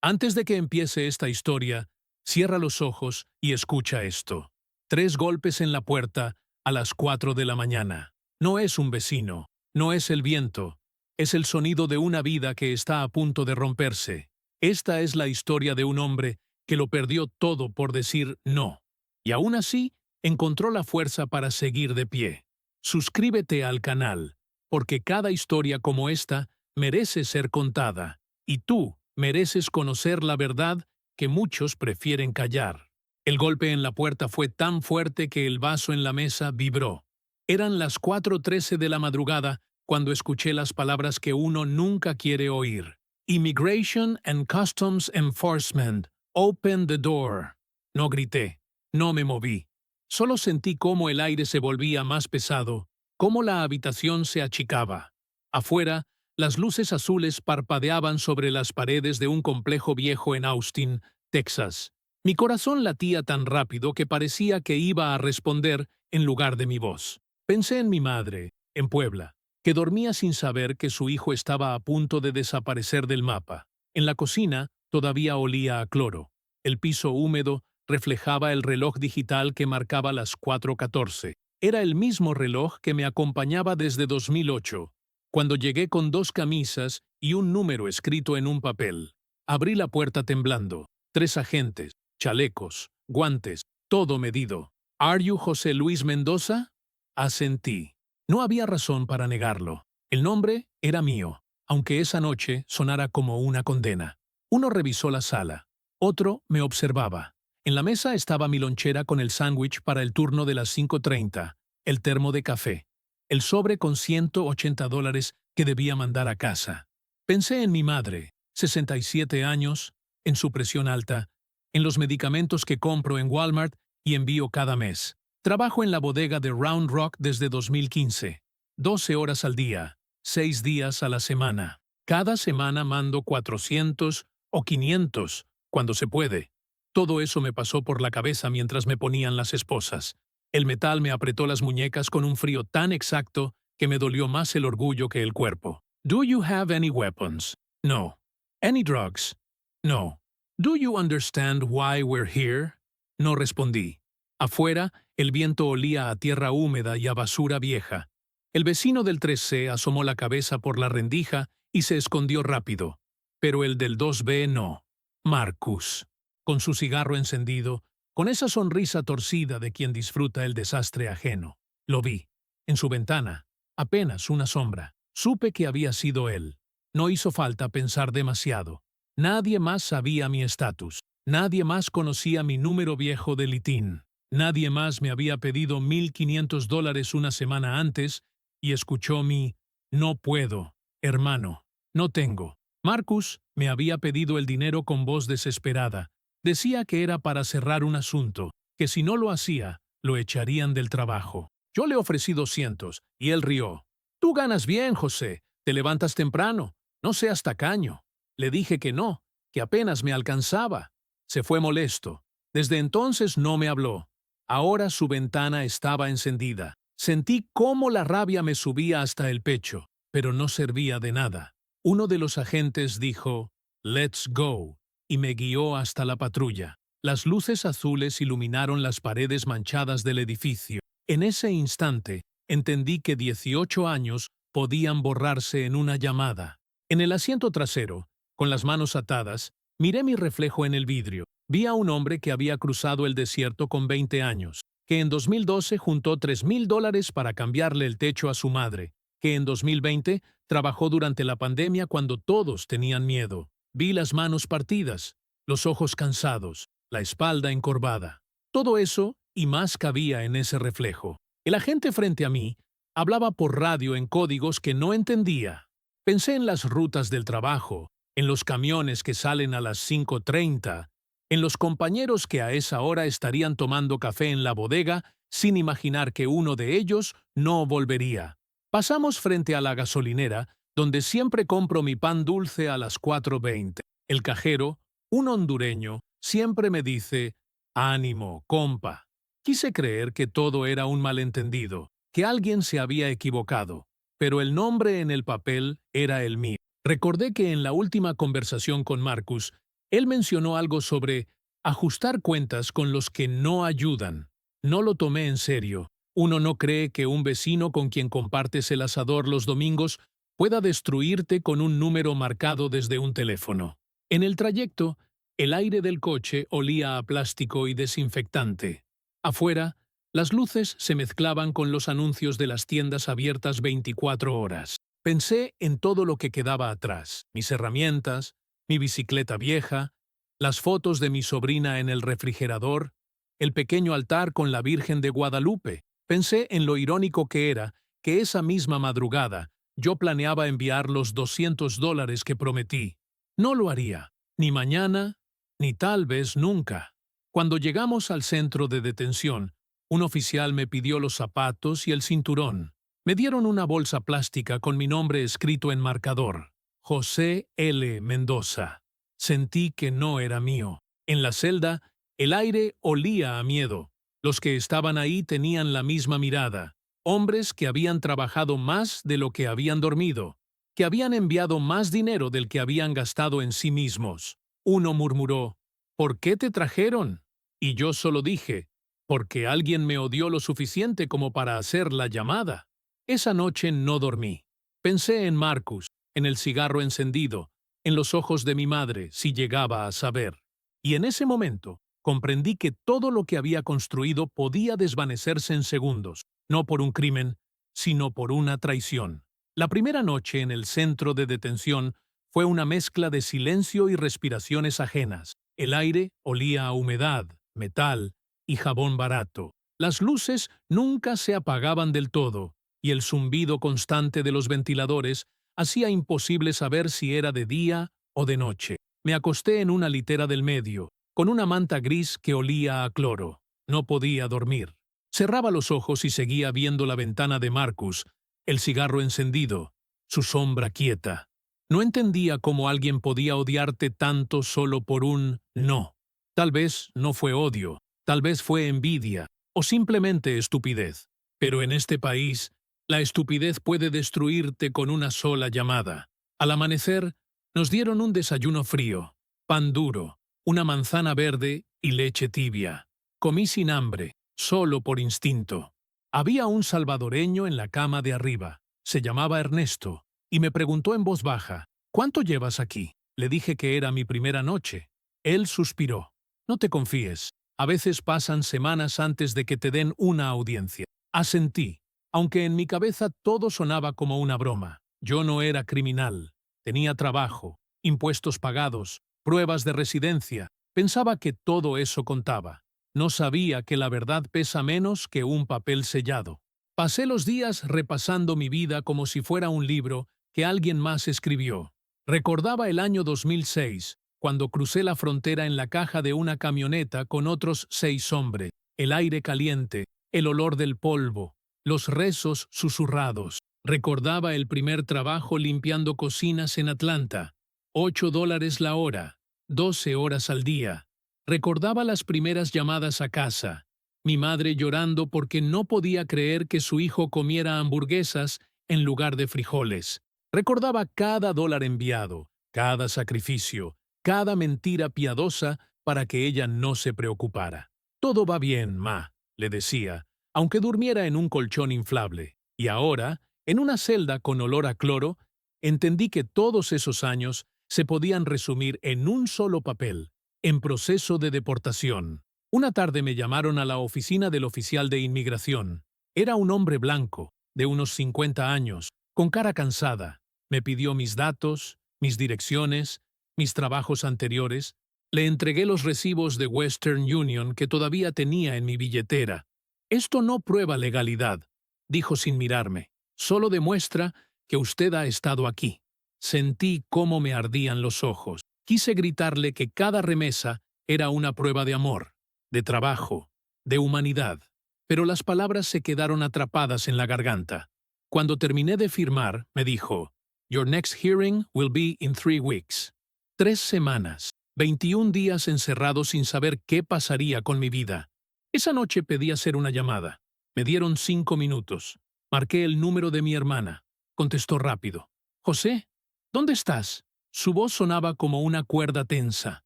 Antes de que empiece esta historia, cierra los ojos y escucha esto. 3 golpes en la puerta a las 4 de la mañana. No es un vecino, no es el viento, es el sonido de una vida que está a punto de romperse. Esta es la historia de un hombre que lo perdió todo por decir no. Y aún así, encontró la fuerza para seguir de pie. Suscríbete al canal, porque cada historia como esta merece ser contada. Y tú mereces conocer la verdad que muchos prefieren callar. El golpe en la puerta fue tan fuerte que el vaso en la mesa vibró. Eran las 4:13 de la madrugada cuando escuché las palabras que uno nunca quiere oír. Immigration and Customs Enforcement, open the door. No grité, no me moví. Solo sentí cómo el aire se volvía más pesado, cómo la habitación se achicaba. Afuera, las luces azules parpadeaban sobre las paredes de un complejo viejo en Austin, Texas. Mi corazón latía tan rápido que parecía que iba a responder en lugar de mi voz. Pensé en mi madre, en Puebla, que dormía sin saber que su hijo estaba a punto de desaparecer del mapa. En la cocina todavía olía a cloro. El piso húmedo reflejaba el reloj digital que marcaba las 4:14. Era el mismo reloj que me acompañaba desde 2008, cuando llegué con 2 camisas y un número escrito en un papel. Abrí la puerta temblando. 3 agentes, chalecos, guantes, todo medido. ¿Are you José Luis Mendoza? Asentí. No había razón para negarlo. El nombre era mío, aunque esa noche sonara como una condena. Uno revisó la sala. Otro me observaba. En la mesa estaba mi lonchera con el sándwich para el turno de las 5:30, el termo de café, el sobre con $180 que debía mandar a casa. Pensé en mi madre, 67 años, en su presión alta, en los medicamentos que compro en Walmart y envío cada mes. Trabajo en la bodega de Round Rock desde 2015. 12 horas al día, 6 días a la semana. Cada semana mando 400 o 500, cuando se puede. Todo eso me pasó por la cabeza mientras me ponían las esposas. El metal me apretó las muñecas con un frío tan exacto que me dolió más el orgullo que el cuerpo. Do you have any weapons? No. Any drugs? No. Do you understand why we're here? No respondí. Afuera, el viento olía a tierra húmeda y a basura vieja. El vecino del 3C asomó la cabeza por la rendija y se escondió rápido. Pero el del 2B no. Marcus, con su cigarro encendido, con esa sonrisa torcida de quien disfruta el desastre ajeno. Lo vi. En su ventana. Apenas una sombra. Supe que había sido él. No hizo falta pensar demasiado. Nadie más sabía mi estatus. Nadie más conocía mi número viejo de litín. Nadie más me había pedido $1,500 una semana antes y escuchó mi «No puedo, hermano, no tengo». Marcus me había pedido el dinero con voz desesperada. Decía que era para cerrar un asunto, que si no lo hacía, lo echarían del trabajo. Yo le ofrecí 200 y él rió. «Tú ganas bien, José, te levantas temprano, no seas tacaño». Le dije que no, que apenas me alcanzaba. Se fue molesto. Desde entonces no me habló. Ahora su ventana estaba encendida. Sentí cómo la rabia me subía hasta el pecho, pero no servía de nada. Uno de los agentes dijo, «Let's go», y me guió hasta la patrulla. Las luces azules iluminaron las paredes manchadas del edificio. En ese instante, entendí que 18 años podían borrarse en una llamada. En el asiento trasero, con las manos atadas, miré mi reflejo en el vidrio. Vi a un hombre que había cruzado el desierto con 20 años, que en 2012 juntó $3,000 para cambiarle el techo a su madre, que en 2020 trabajó durante la pandemia cuando todos tenían miedo. Vi las manos partidas, los ojos cansados, la espalda encorvada. Todo eso y más cabía en ese reflejo. El agente frente a mí hablaba por radio en códigos que no entendía. Pensé en las rutas del trabajo, en los camiones que salen a las 5:30, en los compañeros que a esa hora estarían tomando café en la bodega sin imaginar que uno de ellos no volvería. Pasamos frente a la gasolinera, donde siempre compro mi pan dulce a las 4:20. El cajero, un hondureño, siempre me dice, «Ánimo, compa». Quise creer que todo era un malentendido, que alguien se había equivocado, pero el nombre en el papel era el mío. Recordé que en la última conversación con Marcus, Él mencionó algo sobre ajustar cuentas con los que no ayudan. No lo tomé en serio. Uno no cree que un vecino con quien compartes el asador los domingos pueda destruirte con un número marcado desde un teléfono. En el trayecto, el aire del coche olía a plástico y desinfectante. Afuera, las luces se mezclaban con los anuncios de las tiendas abiertas 24 horas. Pensé en todo lo que quedaba atrás, mis herramientas, mi bicicleta vieja, las fotos de mi sobrina en el refrigerador, el pequeño altar con la Virgen de Guadalupe. Pensé en lo irónico que era que esa misma madrugada yo planeaba enviar los $200 que prometí. No lo haría, ni mañana, ni tal vez nunca. Cuando llegamos al centro de detención, un oficial me pidió los zapatos y el cinturón. Me dieron una bolsa plástica con mi nombre escrito en marcador. José L. Mendoza. Sentí que no era mío. En la celda, el aire olía a miedo. Los que estaban ahí tenían la misma mirada. Hombres que habían trabajado más de lo que habían dormido, que habían enviado más dinero del que habían gastado en sí mismos. Uno murmuró, ¿por qué te trajeron? Y yo solo dije, porque alguien me odió lo suficiente como para hacer la llamada. Esa noche no dormí. Pensé en Marcus, en el cigarro encendido, en los ojos de mi madre, si llegaba a saber. Y en ese momento, comprendí que todo lo que había construido podía desvanecerse en segundos, no por un crimen, sino por una traición. La primera noche en el centro de detención fue una mezcla de silencio y respiraciones ajenas. El aire olía a humedad, metal y jabón barato. Las luces nunca se apagaban del todo, y el zumbido constante de los ventiladores hacía imposible saber si era de día o de noche. Me acosté en una litera del medio, con una manta gris que olía a cloro. No podía dormir. Cerraba los ojos y seguía viendo la ventana de Marcus, el cigarro encendido, su sombra quieta. No entendía cómo alguien podía odiarte tanto solo por un no. Tal vez no fue odio, tal vez fue envidia, o simplemente estupidez. Pero en este país, la estupidez puede destruirte con una sola llamada. Al amanecer, nos dieron un desayuno frío, pan duro, una manzana verde y leche tibia. Comí sin hambre, solo por instinto. Había un salvadoreño en la cama de arriba. Se llamaba Ernesto, y me preguntó en voz baja, ¿cuánto llevas aquí? Le dije que era mi primera noche. Él suspiró. No te confíes. A veces pasan semanas antes de que te den una audiencia. Asentí, aunque en mi cabeza todo sonaba como una broma. Yo no era criminal. Tenía trabajo, impuestos pagados, pruebas de residencia. Pensaba que todo eso contaba. No sabía que la verdad pesa menos que un papel sellado. Pasé los días repasando mi vida como si fuera un libro que alguien más escribió. Recordaba el año 2006, cuando crucé la frontera en la caja de una camioneta con otros 6 hombres. El aire caliente, el olor del polvo, los rezos susurrados. Recordaba el primer trabajo limpiando cocinas en Atlanta. $8 la hora, 12 horas al día. Recordaba las primeras llamadas a casa. Mi madre llorando porque no podía creer que su hijo comiera hamburguesas en lugar de frijoles. Recordaba cada dólar enviado, cada sacrificio, cada mentira piadosa para que ella no se preocupara. Todo va bien, ma, le decía, aunque durmiera en un colchón inflable. Y ahora, en una celda con olor a cloro, entendí que todos esos años se podían resumir en un solo papel, en proceso de deportación. Una tarde me llamaron a la oficina del oficial de inmigración. Era un hombre blanco, de unos 50 años, con cara cansada. Me pidió mis datos, mis direcciones, mis trabajos anteriores. Le entregué los recibos de Western Union que todavía tenía en mi billetera. Esto no prueba legalidad, dijo sin mirarme. Solo demuestra que usted ha estado aquí. Sentí cómo me ardían los ojos. Quise gritarle que cada remesa era una prueba de amor, de trabajo, de humanidad. Pero las palabras se quedaron atrapadas en la garganta. Cuando terminé de firmar, me dijo, Your next hearing will be in 3 weeks. 3 semanas, 21 días encerrado sin saber qué pasaría con mi vida. Esa noche pedí hacer una llamada. Me dieron 5 minutos. Marqué el número de mi hermana. Contestó rápido. José, ¿dónde estás? Su voz sonaba como una cuerda tensa.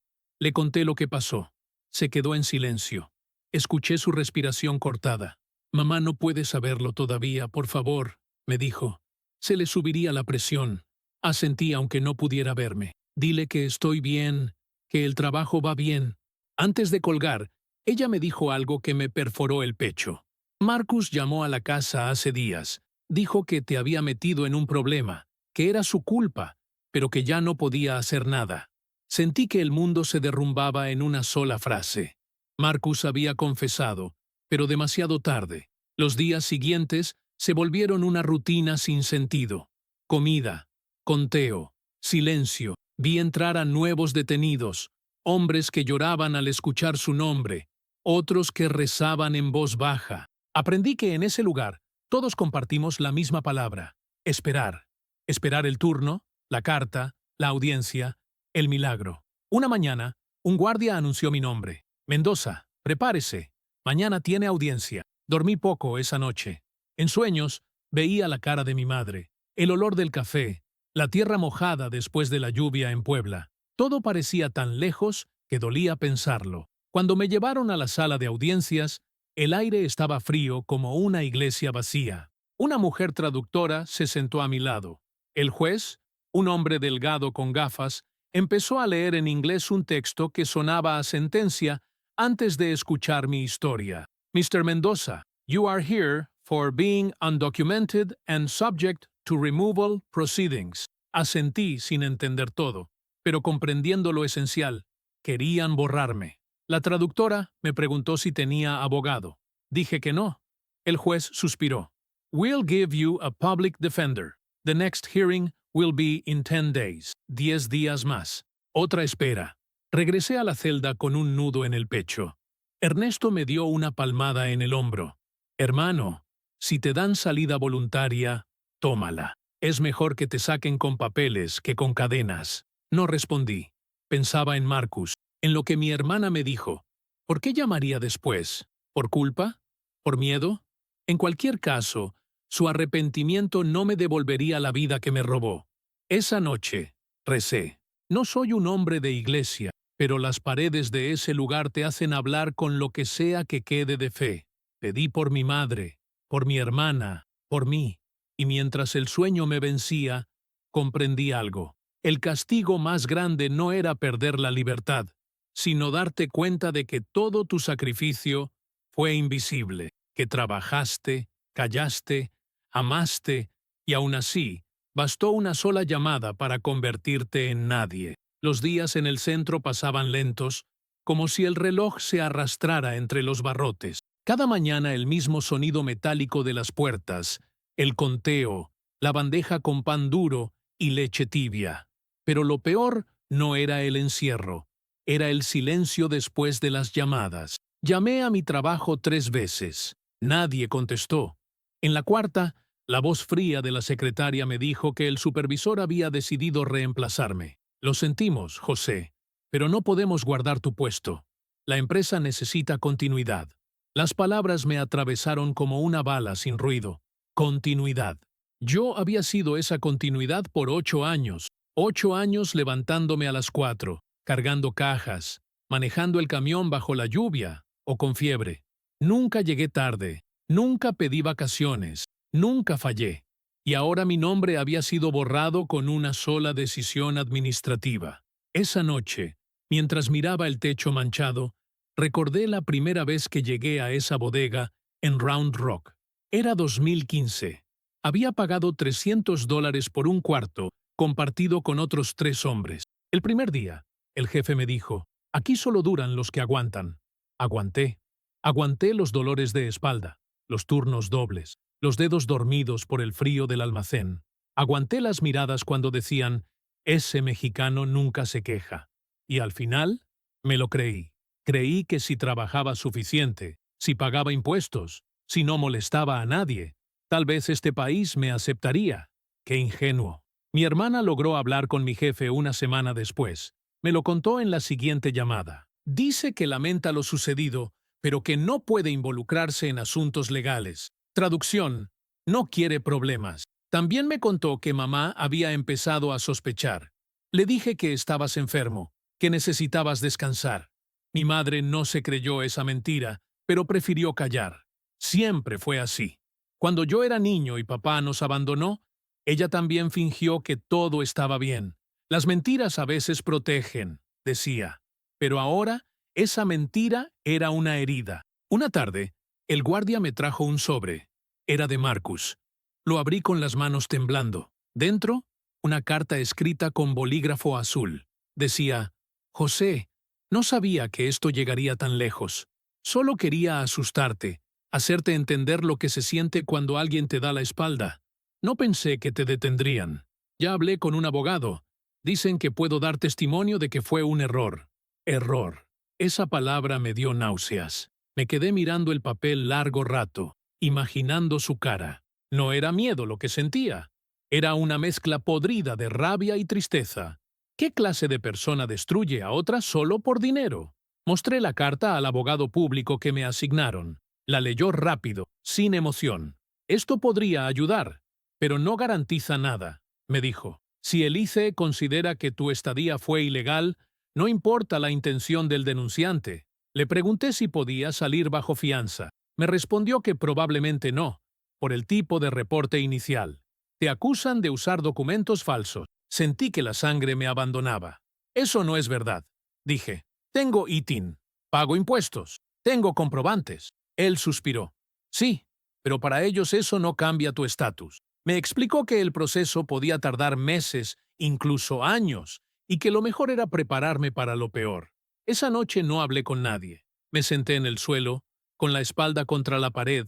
Le conté lo que pasó. Se quedó en silencio. Escuché su respiración cortada. Mamá no puede saberlo todavía, por favor, me dijo. Se le subiría la presión. Asentí aunque no pudiera verme. Dile que estoy bien, que el trabajo va bien. Antes de colgar, ella me dijo algo que me perforó el pecho. Marcus llamó a la casa hace días. Dijo que te había metido en un problema, que era su culpa, pero que ya no podía hacer nada. Sentí que el mundo se derrumbaba en una sola frase. Marcus había confesado, pero demasiado tarde. Los días siguientes se volvieron una rutina sin sentido. Comida, conteo, silencio. Vi entrar a nuevos detenidos, hombres que lloraban al escuchar su nombre, otros que rezaban en voz baja. Aprendí que en ese lugar todos compartimos la misma palabra: esperar. Esperar el turno, la carta, la audiencia, el milagro. Una mañana, un guardia anunció mi nombre. Mendoza, prepárese. Mañana tiene audiencia. Dormí poco esa noche. En sueños, veía la cara de mi madre, el olor del café, la tierra mojada después de la lluvia en Puebla. Todo parecía tan lejos que dolía pensarlo. Cuando me llevaron a la sala de audiencias, el aire estaba frío como una iglesia vacía. Una mujer traductora se sentó a mi lado. El juez, un hombre delgado con gafas, empezó a leer en inglés un texto que sonaba a sentencia antes de escuchar mi historia. Mr. Mendoza, you are here for being undocumented and subject to removal proceedings. Asentí sin entender todo, pero comprendiendo lo esencial. Querían borrarme. La traductora me preguntó si tenía abogado. Dije que no. El juez suspiró. We'll give you a public defender. The next hearing will be in 10 days. 10 días más. Otra espera. Regresé a la celda con un nudo en el pecho. Ernesto me dio una palmada en el hombro. Hermano, si te dan salida voluntaria, tómala. Es mejor que te saquen con papeles que con cadenas. No respondí. Pensaba en Marcus, en lo que mi hermana me dijo. ¿Por qué llamaría después? ¿Por culpa? ¿Por miedo? En cualquier caso, su arrepentimiento no me devolvería la vida que me robó. Esa noche, recé. No soy un hombre de iglesia, pero las paredes de ese lugar te hacen hablar con lo que sea que quede de fe. Pedí por mi madre, por mi hermana, por mí, y mientras el sueño me vencía, comprendí algo. El castigo más grande no era perder la libertad, sino darte cuenta de que todo tu sacrificio fue invisible, que trabajaste, callaste, amaste, y aún así, bastó una sola llamada para convertirte en nadie. Los días en el centro pasaban lentos, como si el reloj se arrastrara entre los barrotes. Cada mañana el mismo sonido metálico de las puertas, el conteo, la bandeja con pan duro y leche tibia. Pero lo peor no era el encierro, era el silencio después de las llamadas. Llamé a mi trabajo 3 veces. Nadie contestó. En la cuarta, la voz fría de la secretaria me dijo que el supervisor había decidido reemplazarme. Lo sentimos, José, pero no podemos guardar tu puesto. La empresa necesita continuidad. Las palabras me atravesaron como una bala sin ruido. Continuidad. Yo había sido esa continuidad por 8 años. 8 años levantándome a las 4, cargando cajas, manejando el camión bajo la lluvia o con fiebre. Nunca llegué tarde, nunca pedí vacaciones, nunca fallé. Y ahora mi nombre había sido borrado con una sola decisión administrativa. Esa noche, mientras miraba el techo manchado, recordé la primera vez que llegué a esa bodega en Round Rock. Era 2015. Había pagado $300 por un cuarto, compartido con otros 3 hombres. El primer día, el jefe me dijo, aquí solo duran los que aguantan. Aguanté. Aguanté los dolores de espalda, los turnos dobles, los dedos dormidos por el frío del almacén. Aguanté las miradas cuando decían, ese mexicano nunca se queja. Y al final, me lo creí. Creí que si trabajaba suficiente, si pagaba impuestos, si no molestaba a nadie, tal vez este país me aceptaría. ¡Qué ingenuo! Mi hermana logró hablar con mi jefe una semana después. Me lo contó en la siguiente llamada. Dice que lamenta lo sucedido, pero que no puede involucrarse en asuntos legales. Traducción: no quiere problemas. También me contó que mamá había empezado a sospechar. Le dije que estabas enfermo, que necesitabas descansar. Mi madre no se creyó esa mentira, pero prefirió callar. Siempre fue así. Cuando yo era niño y papá nos abandonó, ella también fingió que todo estaba bien. Las mentiras a veces protegen, decía. Pero ahora, esa mentira era una herida. Una tarde, el guardia me trajo un sobre. Era de Marcus. Lo abrí con las manos temblando. Dentro, una carta escrita con bolígrafo azul. Decía: José, no sabía que esto llegaría tan lejos. Solo quería asustarte, hacerte entender lo que se siente cuando alguien te da la espalda. No pensé que te detendrían. Ya hablé con un abogado. Dicen que puedo dar testimonio de que fue un error. Error. Esa palabra me dio náuseas. Me quedé mirando el papel largo rato, imaginando su cara. No era miedo lo que sentía. Era una mezcla podrida de rabia y tristeza. ¿Qué clase de persona destruye a otra solo por dinero? Mostré la carta al abogado público que me asignaron. La leyó rápido, sin emoción. Esto podría ayudar, pero no garantiza nada, me dijo. Si el ICE considera que tu estadía fue ilegal, no importa la intención del denunciante. Le pregunté si podía salir bajo fianza. Me respondió que probablemente no, por el tipo de reporte inicial. Te acusan de usar documentos falsos. Sentí que la sangre me abandonaba. Eso no es verdad, dije. Tengo ITIN. Pago impuestos. Tengo comprobantes. Él suspiró. Sí, pero para ellos eso no cambia tu estatus. Me explicó que el proceso podía tardar meses, incluso años, y que lo mejor era prepararme para lo peor. Esa noche no hablé con nadie. Me senté en el suelo, con la espalda contra la pared,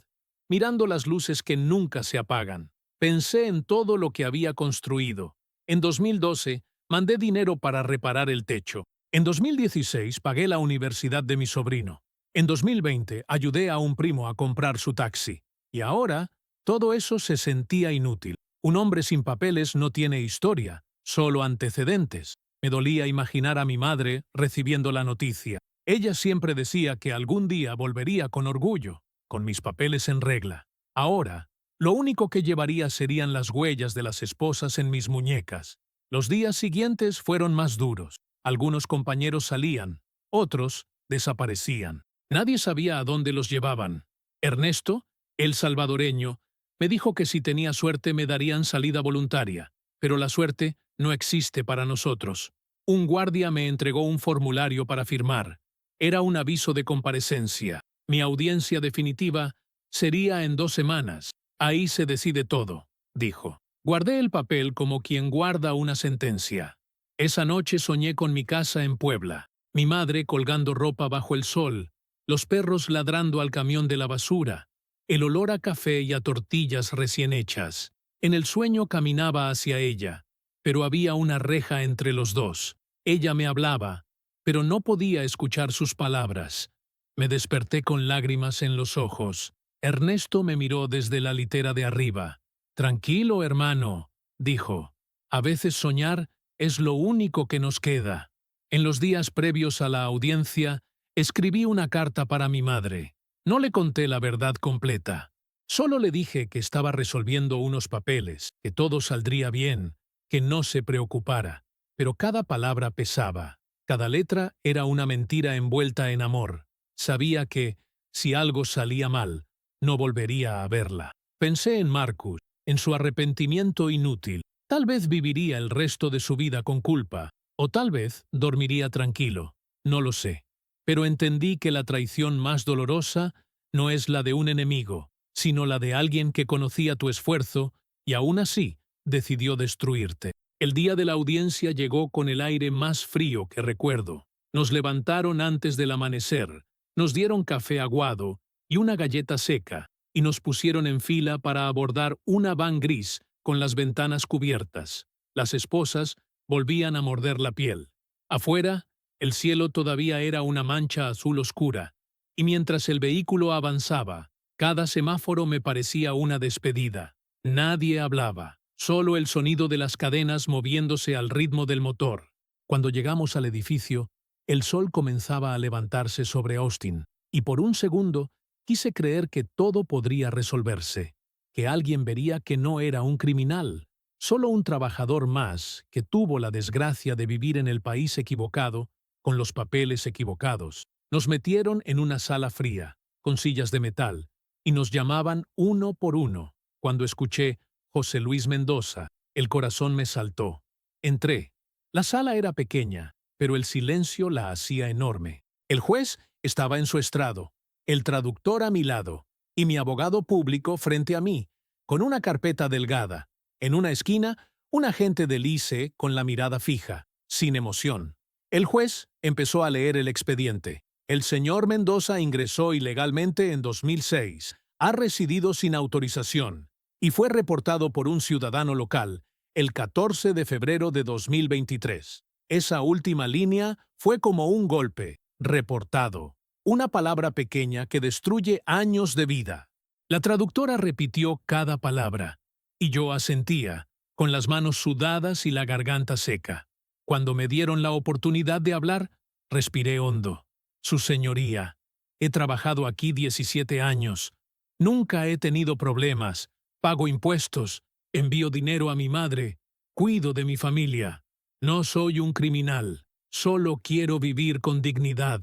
mirando las luces que nunca se apagan. Pensé en todo lo que había construido. En 2012, mandé dinero para reparar el techo. En 2016, pagué la universidad de mi sobrino. En 2020, ayudé a un primo a comprar su taxi. Y ahora, todo eso se sentía inútil. Un hombre sin papeles no tiene historia, solo antecedentes. Me dolía imaginar a mi madre recibiendo la noticia. Ella siempre decía que algún día volvería con orgullo, con mis papeles en regla. Ahora, lo único que llevaría serían las huellas de las esposas en mis muñecas. Los días siguientes fueron más duros. Algunos compañeros salían, otros desaparecían. Nadie sabía a dónde los llevaban. Ernesto, el salvadoreño, me dijo que si tenía suerte me darían salida voluntaria, pero la suerte no existe para nosotros. Un guardia me entregó un formulario para firmar. Era un aviso de comparecencia. Mi audiencia definitiva sería en 2 semanas. Ahí se decide todo, dijo. Guardé el papel como quien guarda una sentencia. Esa noche soñé con mi casa en Puebla, mi madre colgando ropa bajo el sol, los perros ladrando al camión de la basura, el olor a café y a tortillas recién hechas. En el sueño caminaba hacia ella, pero había una reja entre los dos. Ella me hablaba, pero no podía escuchar sus palabras. Me desperté con lágrimas en los ojos. Ernesto me miró desde la litera de arriba. Tranquilo, hermano, dijo. A veces soñar es lo único que nos queda. En los días previos a la audiencia, escribí una carta para mi madre. No le conté la verdad completa. Solo le dije que estaba resolviendo unos papeles, que todo saldría bien, que no se preocupara. Pero cada palabra pesaba. Cada letra era una mentira envuelta en amor. Sabía que, si algo salía mal, no volvería a verla. Pensé en Marcus, en su arrepentimiento inútil. Tal vez viviría el resto de su vida con culpa, o tal vez dormiría tranquilo. No lo sé. Pero entendí que la traición más dolorosa no es la de un enemigo, sino la de alguien que conocía tu esfuerzo y aún así decidió destruirte. El día de la audiencia llegó con el aire más frío que recuerdo. Nos levantaron antes del amanecer, nos dieron café aguado y una galleta seca, y nos pusieron en fila para abordar una van gris con las ventanas cubiertas. Las esposas volvían a morder la piel. Afuera, el cielo todavía era una mancha azul oscura, y mientras el vehículo avanzaba, cada semáforo me parecía una despedida. Nadie hablaba, solo el sonido de las cadenas moviéndose al ritmo del motor. Cuando llegamos al edificio, el sol comenzaba a levantarse sobre Austin, y por un segundo quise creer que todo podría resolverse, que alguien vería que no era un criminal, solo un trabajador más que tuvo la desgracia de vivir en el país equivocado con los papeles equivocados. Nos metieron en una sala fría, con sillas de metal, y nos llamaban uno por uno. Cuando escuché José Luis Mendoza, el corazón me saltó. Entré. La sala era pequeña, pero el silencio la hacía enorme. El juez estaba en su estrado, el traductor a mi lado, y mi abogado público frente a mí, con una carpeta delgada. En una esquina, un agente del ICE con la mirada fija, sin emoción. El juez empezó a leer el expediente. El señor Mendoza ingresó ilegalmente en 2006, ha residido sin autorización y fue reportado por un ciudadano local el 14 de febrero de 2023. Esa última línea fue como un golpe, reportado, una palabra pequeña que destruye años de vida. La traductora repitió cada palabra, y yo asentía, con las manos sudadas y la garganta seca. Cuando me dieron la oportunidad de hablar, respiré hondo. Su señoría, he trabajado aquí 17 años. Nunca he tenido problemas. Pago impuestos, envío dinero a mi madre, cuido de mi familia. No soy un criminal, solo quiero vivir con dignidad.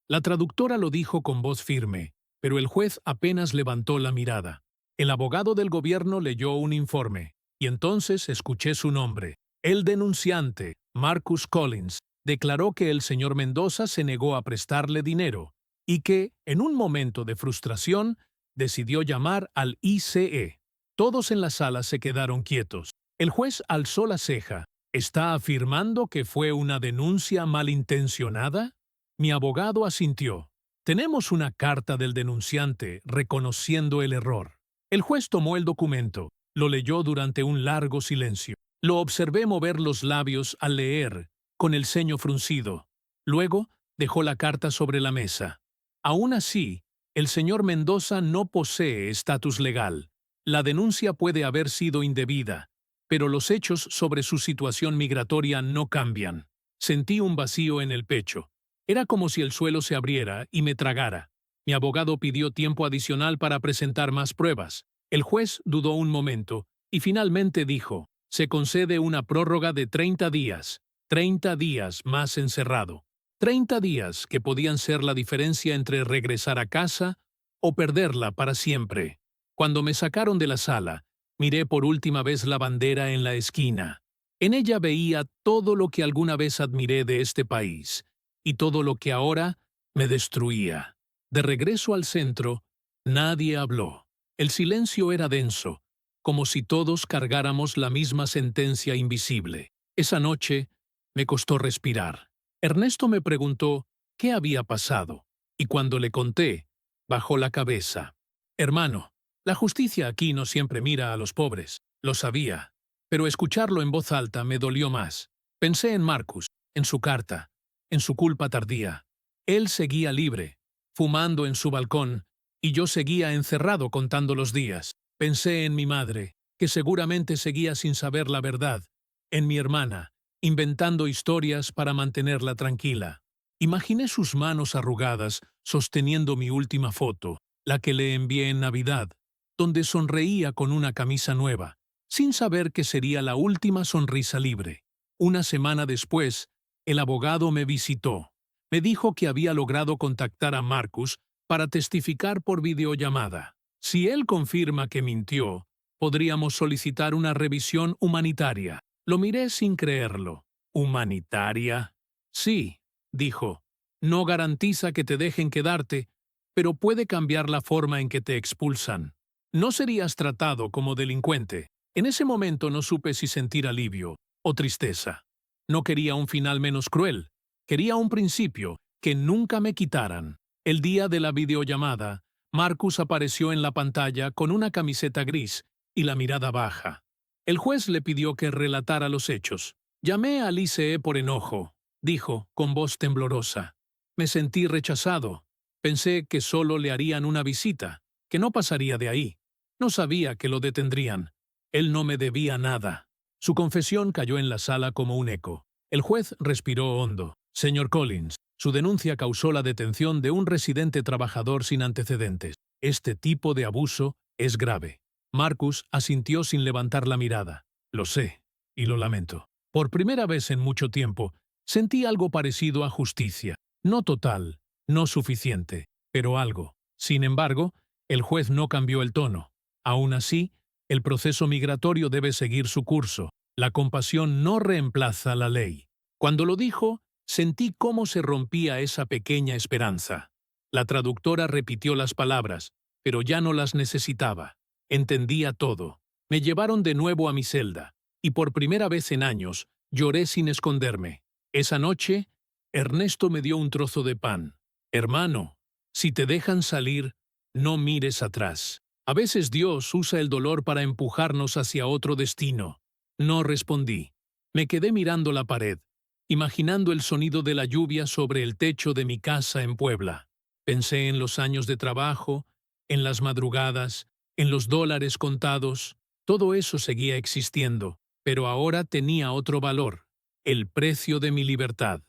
La traductora lo dijo con voz firme, pero el juez apenas levantó la mirada. El abogado del gobierno leyó un informe, y entonces escuché su nombre. El denunciante, Marcus Collins, declaró que el señor Mendoza se negó a prestarle dinero y que, en un momento de frustración, decidió llamar al ICE. Todos en la sala se quedaron quietos. El juez alzó la ceja. ¿Está afirmando que fue una denuncia malintencionada? Mi abogado asintió. Tenemos una carta del denunciante reconociendo el error. El juez tomó el documento, lo leyó durante un largo silencio. Lo observé mover los labios al leer, con el ceño fruncido. Luego dejó la carta sobre la mesa. Aún así, el señor Mendoza no posee estatus legal. La denuncia puede haber sido indebida, pero los hechos sobre su situación migratoria no cambian. Sentí un vacío en el pecho. Era como si el suelo se abriera y me tragara. Mi abogado pidió tiempo adicional para presentar más pruebas. El juez dudó un momento y finalmente dijo: se concede una prórroga de 30 días, 30 días más encerrado. 30 días que podían ser la diferencia entre regresar a casa o perderla para siempre. Cuando me sacaron de la sala, miré por última vez la bandera en la esquina. En ella veía todo lo que alguna vez admiré de este país y todo lo que ahora me destruía. De regreso al centro, nadie habló. El silencio era denso, como si todos cargáramos la misma sentencia invisible. Esa noche me costó respirar. Ernesto me preguntó qué había pasado, y cuando le conté, bajó la cabeza. Hermano, la justicia aquí no siempre mira a los pobres, lo sabía, pero escucharlo en voz alta me dolió más. Pensé en Marcus, en su carta, en su culpa tardía. Él seguía libre, fumando en su balcón, y yo seguía encerrado contando los días. Pensé en mi madre, que seguramente seguía sin saber la verdad, en mi hermana, inventando historias para mantenerla tranquila. Imaginé sus manos arrugadas sosteniendo mi última foto, la que le envié en Navidad, donde sonreía con una camisa nueva, sin saber que sería la última sonrisa libre. Una semana después, el abogado me visitó. Me dijo que había logrado contactar a Marcus para testificar por videollamada. Si él confirma que mintió, podríamos solicitar una revisión humanitaria. Lo miré sin creerlo. ¿Humanitaria? Sí, dijo. No garantiza que te dejen quedarte, pero puede cambiar la forma en que te expulsan. No serías tratado como delincuente. En ese momento no supe si sentir alivio o tristeza. No quería un final menos cruel. Quería un principio, que nunca me quitaran. El día de la videollamada, Marcus apareció en la pantalla con una camiseta gris y la mirada baja. El juez le pidió que relatara los hechos. Llamé al ICE por enojo, dijo con voz temblorosa. Me sentí rechazado. Pensé que solo le harían una visita, que no pasaría de ahí. No sabía que lo detendrían. Él no me debía nada. Su confesión cayó en la sala como un eco. El juez respiró hondo. Señor Collins, su denuncia causó la detención de un residente trabajador sin antecedentes. Este tipo de abuso es grave. Marcus asintió sin levantar la mirada. Lo sé, y lo lamento. Por primera vez en mucho tiempo, Sentí algo parecido a justicia. No total, no suficiente, pero algo. Sin embargo, el juez no cambió el tono. Aún así, el proceso migratorio debe seguir su curso. La compasión no reemplaza la ley. Cuando lo dijo, sentí cómo se rompía esa pequeña esperanza. La traductora repitió las palabras, pero ya no las necesitaba. Entendía todo. Me llevaron de nuevo a mi celda, y por primera vez en años, lloré sin esconderme. Esa noche, Ernesto me dio un trozo de pan. Hermano, si te dejan salir, no mires atrás. A veces Dios usa el dolor para empujarnos hacia otro destino. No respondí. Me quedé mirando la pared, imaginando el sonido de la lluvia sobre el techo de mi casa en Puebla. Pensé en los años de trabajo, en las madrugadas, en los dólares contados. Todo eso seguía existiendo, pero ahora tenía otro valor: el precio de mi libertad.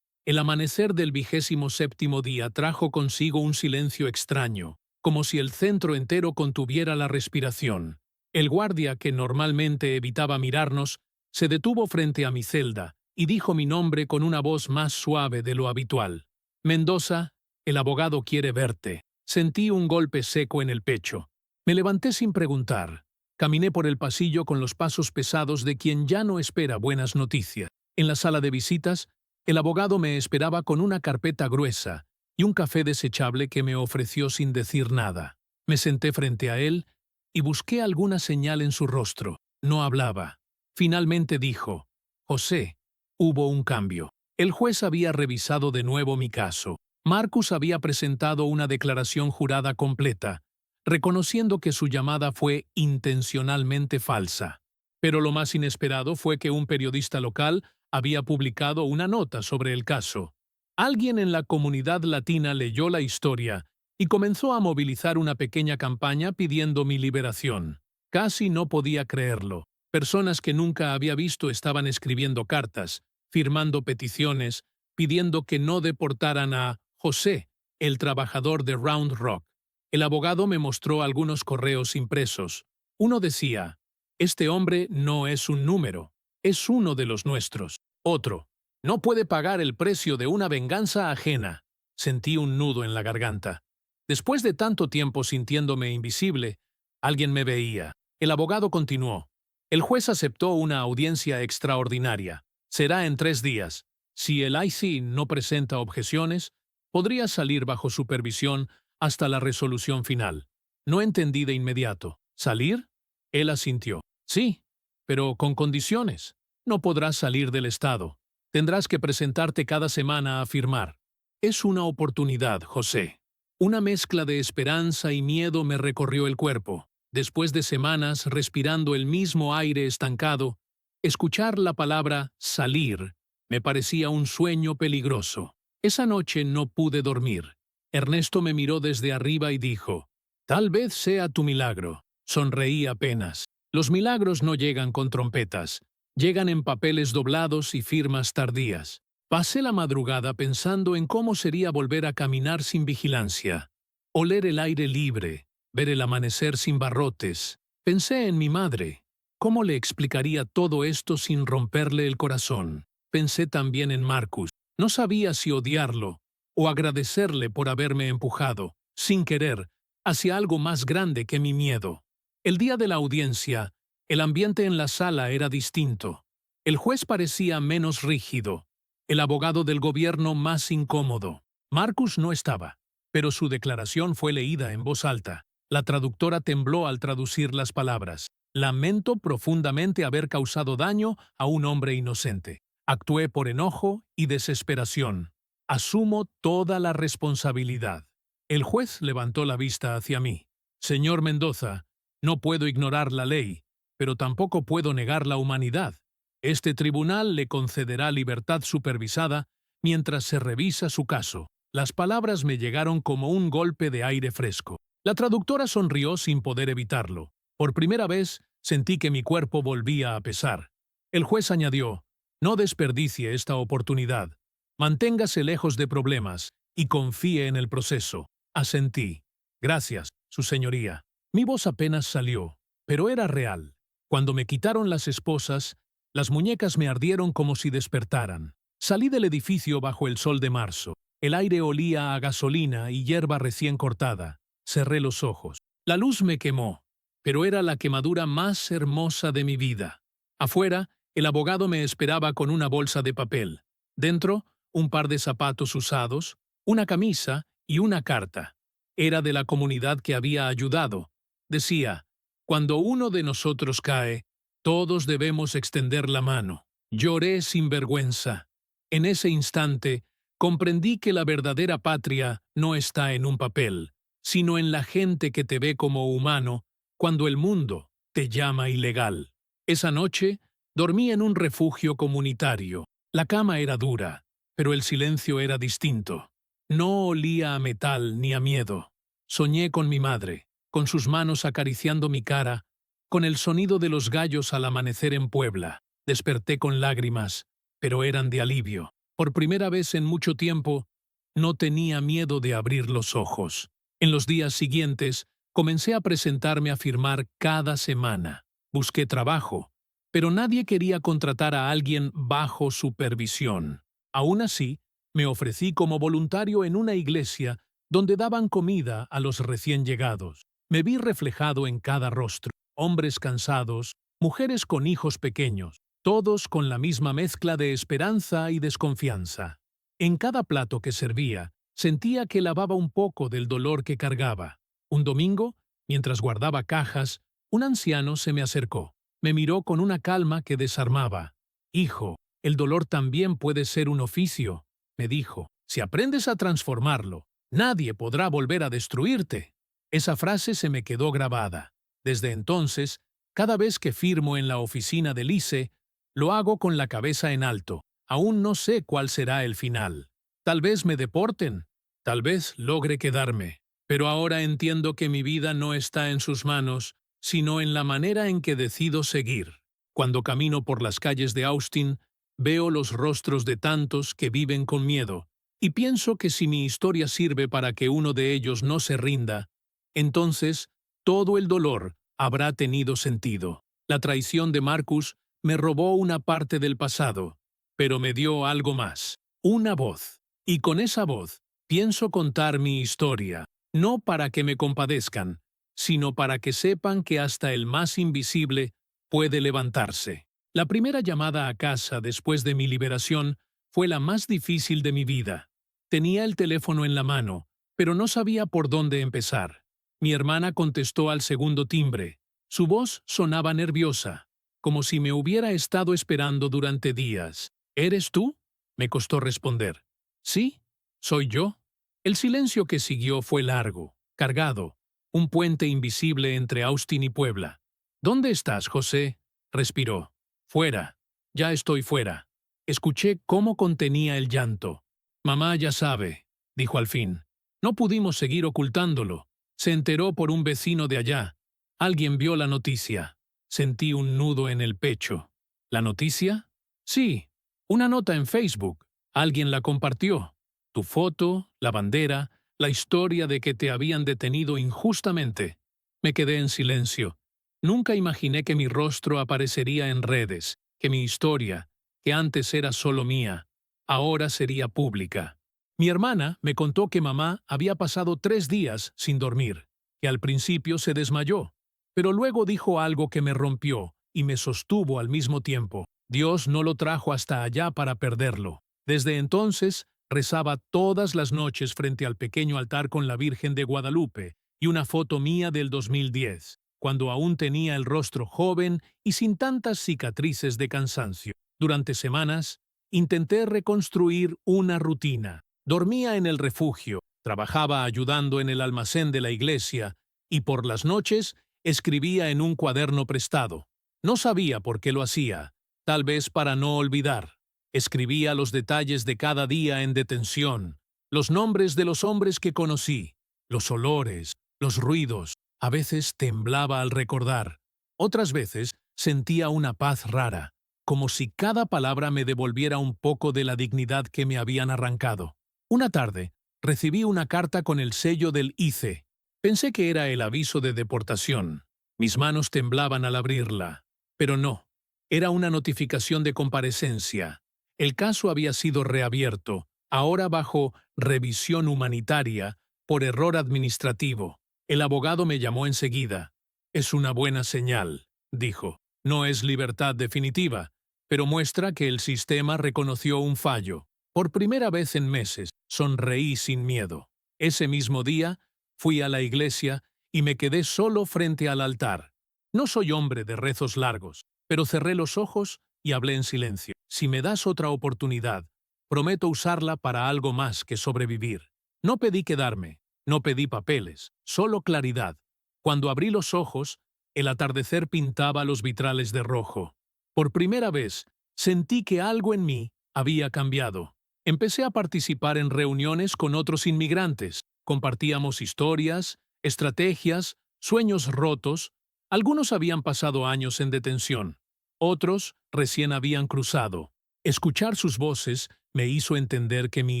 El amanecer del 27º día trajo consigo un silencio extraño, como si el centro entero contuviera la respiración. El guardia, que normalmente evitaba mirarnos, se detuvo frente a mi celda y dijo mi nombre con una voz más suave de lo habitual. Mendoza, el abogado quiere verte. Sentí un golpe seco en el pecho. Me levanté sin preguntar. Caminé por el pasillo con los pasos pesados de quien ya no espera buenas noticias. En la sala de visitas, el abogado me esperaba con una carpeta gruesa y un café desechable que me ofreció sin decir nada. Me senté frente a él y busqué alguna señal en su rostro. No hablaba. Finalmente dijo: José, hubo un cambio. El juez había revisado de nuevo mi caso. Marcus había presentado una declaración jurada completa, reconociendo que su llamada fue intencionalmente falsa. Pero lo más inesperado fue que un periodista local había publicado una nota sobre el caso. Alguien en la comunidad latina leyó la historia y comenzó a movilizar una pequeña campaña pidiendo mi liberación. Casi no podía creerlo. Personas que nunca había visto estaban escribiendo cartas, firmando peticiones, pidiendo que no deportaran a José, el trabajador de Round Rock. El abogado me mostró algunos correos impresos. Uno decía: este hombre no es un número, es uno de los nuestros. Otro: no puede pagar el precio de una venganza ajena. Sentí un nudo en la garganta. Después de tanto tiempo sintiéndome invisible, alguien me veía. El abogado continuó: el juez aceptó una audiencia extraordinaria. Será en 3 días. Si el IC no presenta objeciones, podría salir bajo supervisión hasta la resolución final. No entendí de inmediato. ¿Salir? Él asintió. Sí, pero con condiciones. No podrás salir del estado. Tendrás que presentarte cada semana a firmar. Es una oportunidad, José. Una mezcla de esperanza y miedo me recorrió el cuerpo. Después de semanas respirando el mismo aire estancado, escuchar la palabra salir me parecía un sueño peligroso. Esa noche no pude dormir. Ernesto me miró desde arriba y dijo: tal vez sea tu milagro. Sonreí apenas. Los milagros no llegan con trompetas, llegan en papeles doblados y firmas tardías. Pasé la madrugada pensando en cómo sería volver a caminar sin vigilancia, oler el aire libre, ver el amanecer sin barrotes. Pensé en mi madre. ¿Cómo le explicaría todo esto sin romperle el corazón? Pensé también en Marcus. No sabía si odiarlo o agradecerle por haberme empujado, sin querer, hacia algo más grande que mi miedo. El día de la audiencia, el ambiente en la sala era distinto. El juez parecía menos rígido, el abogado del gobierno más incómodo. Marcus no estaba, pero su declaración fue leída en voz alta. La traductora tembló al traducir las palabras. Lamento profundamente haber causado daño a un hombre inocente. Actué por enojo y desesperación. Asumo toda la responsabilidad. El juez levantó la vista hacia mí. Señor Mendoza, no puedo ignorar la ley, pero tampoco puedo negar la humanidad. Este tribunal le concederá libertad supervisada mientras se revisa su caso. Las palabras me llegaron como un golpe de aire fresco. La traductora sonrió sin poder evitarlo. Por primera vez sentí que mi cuerpo volvía a pesar. El juez añadió: no desperdicie esta oportunidad. Manténgase lejos de problemas y confíe en el proceso. Asentí. Gracias, su señoría. Mi voz apenas salió, pero era real. Cuando me quitaron las esposas, las muñecas me ardieron como si despertaran. Salí del edificio bajo el sol de marzo. El aire olía a gasolina y hierba recién cortada. Cerré los ojos. La luz me quemó, pero era la quemadura más hermosa de mi vida. Afuera, el abogado me esperaba con una bolsa de papel. Dentro, un par de zapatos usados, una camisa y una carta. Era de la comunidad que había ayudado. Decía, cuando uno de nosotros cae, todos debemos extender la mano. Lloré sin vergüenza. En ese instante, comprendí que la verdadera patria no está en un papel, sino en la gente que te ve como humano cuando el mundo te llama ilegal. Esa noche, dormí en un refugio comunitario. La cama era dura, pero el silencio era distinto. No olía a metal ni a miedo. Soñé con mi madre, con sus manos acariciando mi cara, con el sonido de los gallos al amanecer en Puebla. Desperté con lágrimas, pero eran de alivio. Por primera vez en mucho tiempo, no tenía miedo de abrir los ojos. En los días siguientes, comencé a presentarme a firmar cada semana. Busqué trabajo, pero nadie quería contratar a alguien bajo supervisión. Aún así, me ofrecí como voluntario en una iglesia donde daban comida a los recién llegados. Me vi reflejado en cada rostro, hombres cansados, mujeres con hijos pequeños, todos con la misma mezcla de esperanza y desconfianza. En cada plato que servía, sentía que lavaba un poco del dolor que cargaba. Un domingo, mientras guardaba cajas, un anciano se me acercó. Me miró con una calma que desarmaba. «Hijo, el dolor también puede ser un oficio», me dijo. «Si aprendes a transformarlo, nadie podrá volver a destruirte». Esa frase se me quedó grabada. Desde entonces, cada vez que firmo en la oficina del ICE, lo hago con la cabeza en alto. Aún no sé cuál será el final. Tal vez me deporten, tal vez logre quedarme. Pero ahora entiendo que mi vida no está en sus manos, sino en la manera en que decido seguir. Cuando camino por las calles de Austin, veo los rostros de tantos que viven con miedo, y pienso que si mi historia sirve para que uno de ellos no se rinda, entonces todo el dolor habrá tenido sentido. La traición de Marcus me robó una parte del pasado, pero me dio algo más, una voz. Y con esa voz pienso contar mi historia, no para que me compadezcan, sino para que sepan que hasta el más invisible puede levantarse. La primera llamada a casa después de mi liberación fue la más difícil de mi vida. Tenía el teléfono en la mano, pero no sabía por dónde empezar. Mi hermana contestó al segundo timbre. Su voz sonaba nerviosa, como si me hubiera estado esperando durante días. ¿Eres tú?, me costó responder. Sí, soy yo. El silencio que siguió fue largo, cargado, un puente invisible entre Austin y Puebla. ¿Dónde estás, José?, respiró. Fuera. Ya estoy fuera. Escuché cómo contenía el llanto. Mamá ya sabe, dijo al fin. No pudimos seguir ocultándolo. Se enteró por un vecino de allá. Alguien vio la noticia. Sentí un nudo en el pecho. ¿La noticia? Sí, una nota en Facebook. Alguien la compartió. Tu foto, la bandera, la historia de que te habían detenido injustamente. Me quedé en silencio. Nunca imaginé que mi rostro aparecería en redes, que mi historia, que antes era solo mía, ahora sería pública. Mi hermana me contó que mamá había pasado 3 días sin dormir, que al principio se desmayó, pero luego dijo algo que me rompió y me sostuvo al mismo tiempo. Dios no lo trajo hasta allá para perderlo. Desde entonces, rezaba todas las noches frente al pequeño altar con la Virgen de Guadalupe y una foto mía del 2010, cuando aún tenía el rostro joven y sin tantas cicatrices de cansancio. Durante semanas, intenté reconstruir una rutina. Dormía en el refugio, trabajaba ayudando en el almacén de la iglesia y por las noches escribía en un cuaderno prestado. No sabía por qué lo hacía, tal vez para no olvidar. Escribía los detalles de cada día en detención, los nombres de los hombres que conocí, los olores, los ruidos. A veces temblaba al recordar. Otras veces sentía una paz rara, como si cada palabra me devolviera un poco de la dignidad que me habían arrancado. Una tarde, recibí una carta con el sello del ICE. Pensé que era el aviso de deportación. Mis manos temblaban al abrirla. Pero no, era una notificación de comparecencia. El caso había sido reabierto, ahora bajo revisión humanitaria por error administrativo. El abogado me llamó enseguida. «Es una buena señal», dijo. «No es libertad definitiva, pero muestra que el sistema reconoció un fallo. Por primera vez en meses, sonreí sin miedo. Ese mismo día, fui a la iglesia y me quedé solo frente al altar. No soy hombre de rezos largos, pero cerré los ojos y hablé en silencio. Si me das otra oportunidad, prometo usarla para algo más que sobrevivir. No pedí quedarme, no pedí papeles, solo claridad. Cuando abrí los ojos, el atardecer pintaba los vitrales de rojo. Por primera vez, sentí que algo en mí había cambiado. Empecé a participar en reuniones con otros inmigrantes. Compartíamos historias, estrategias, sueños rotos. Algunos habían pasado años en detención. Otros recién habían cruzado. Escuchar sus voces me hizo entender que mi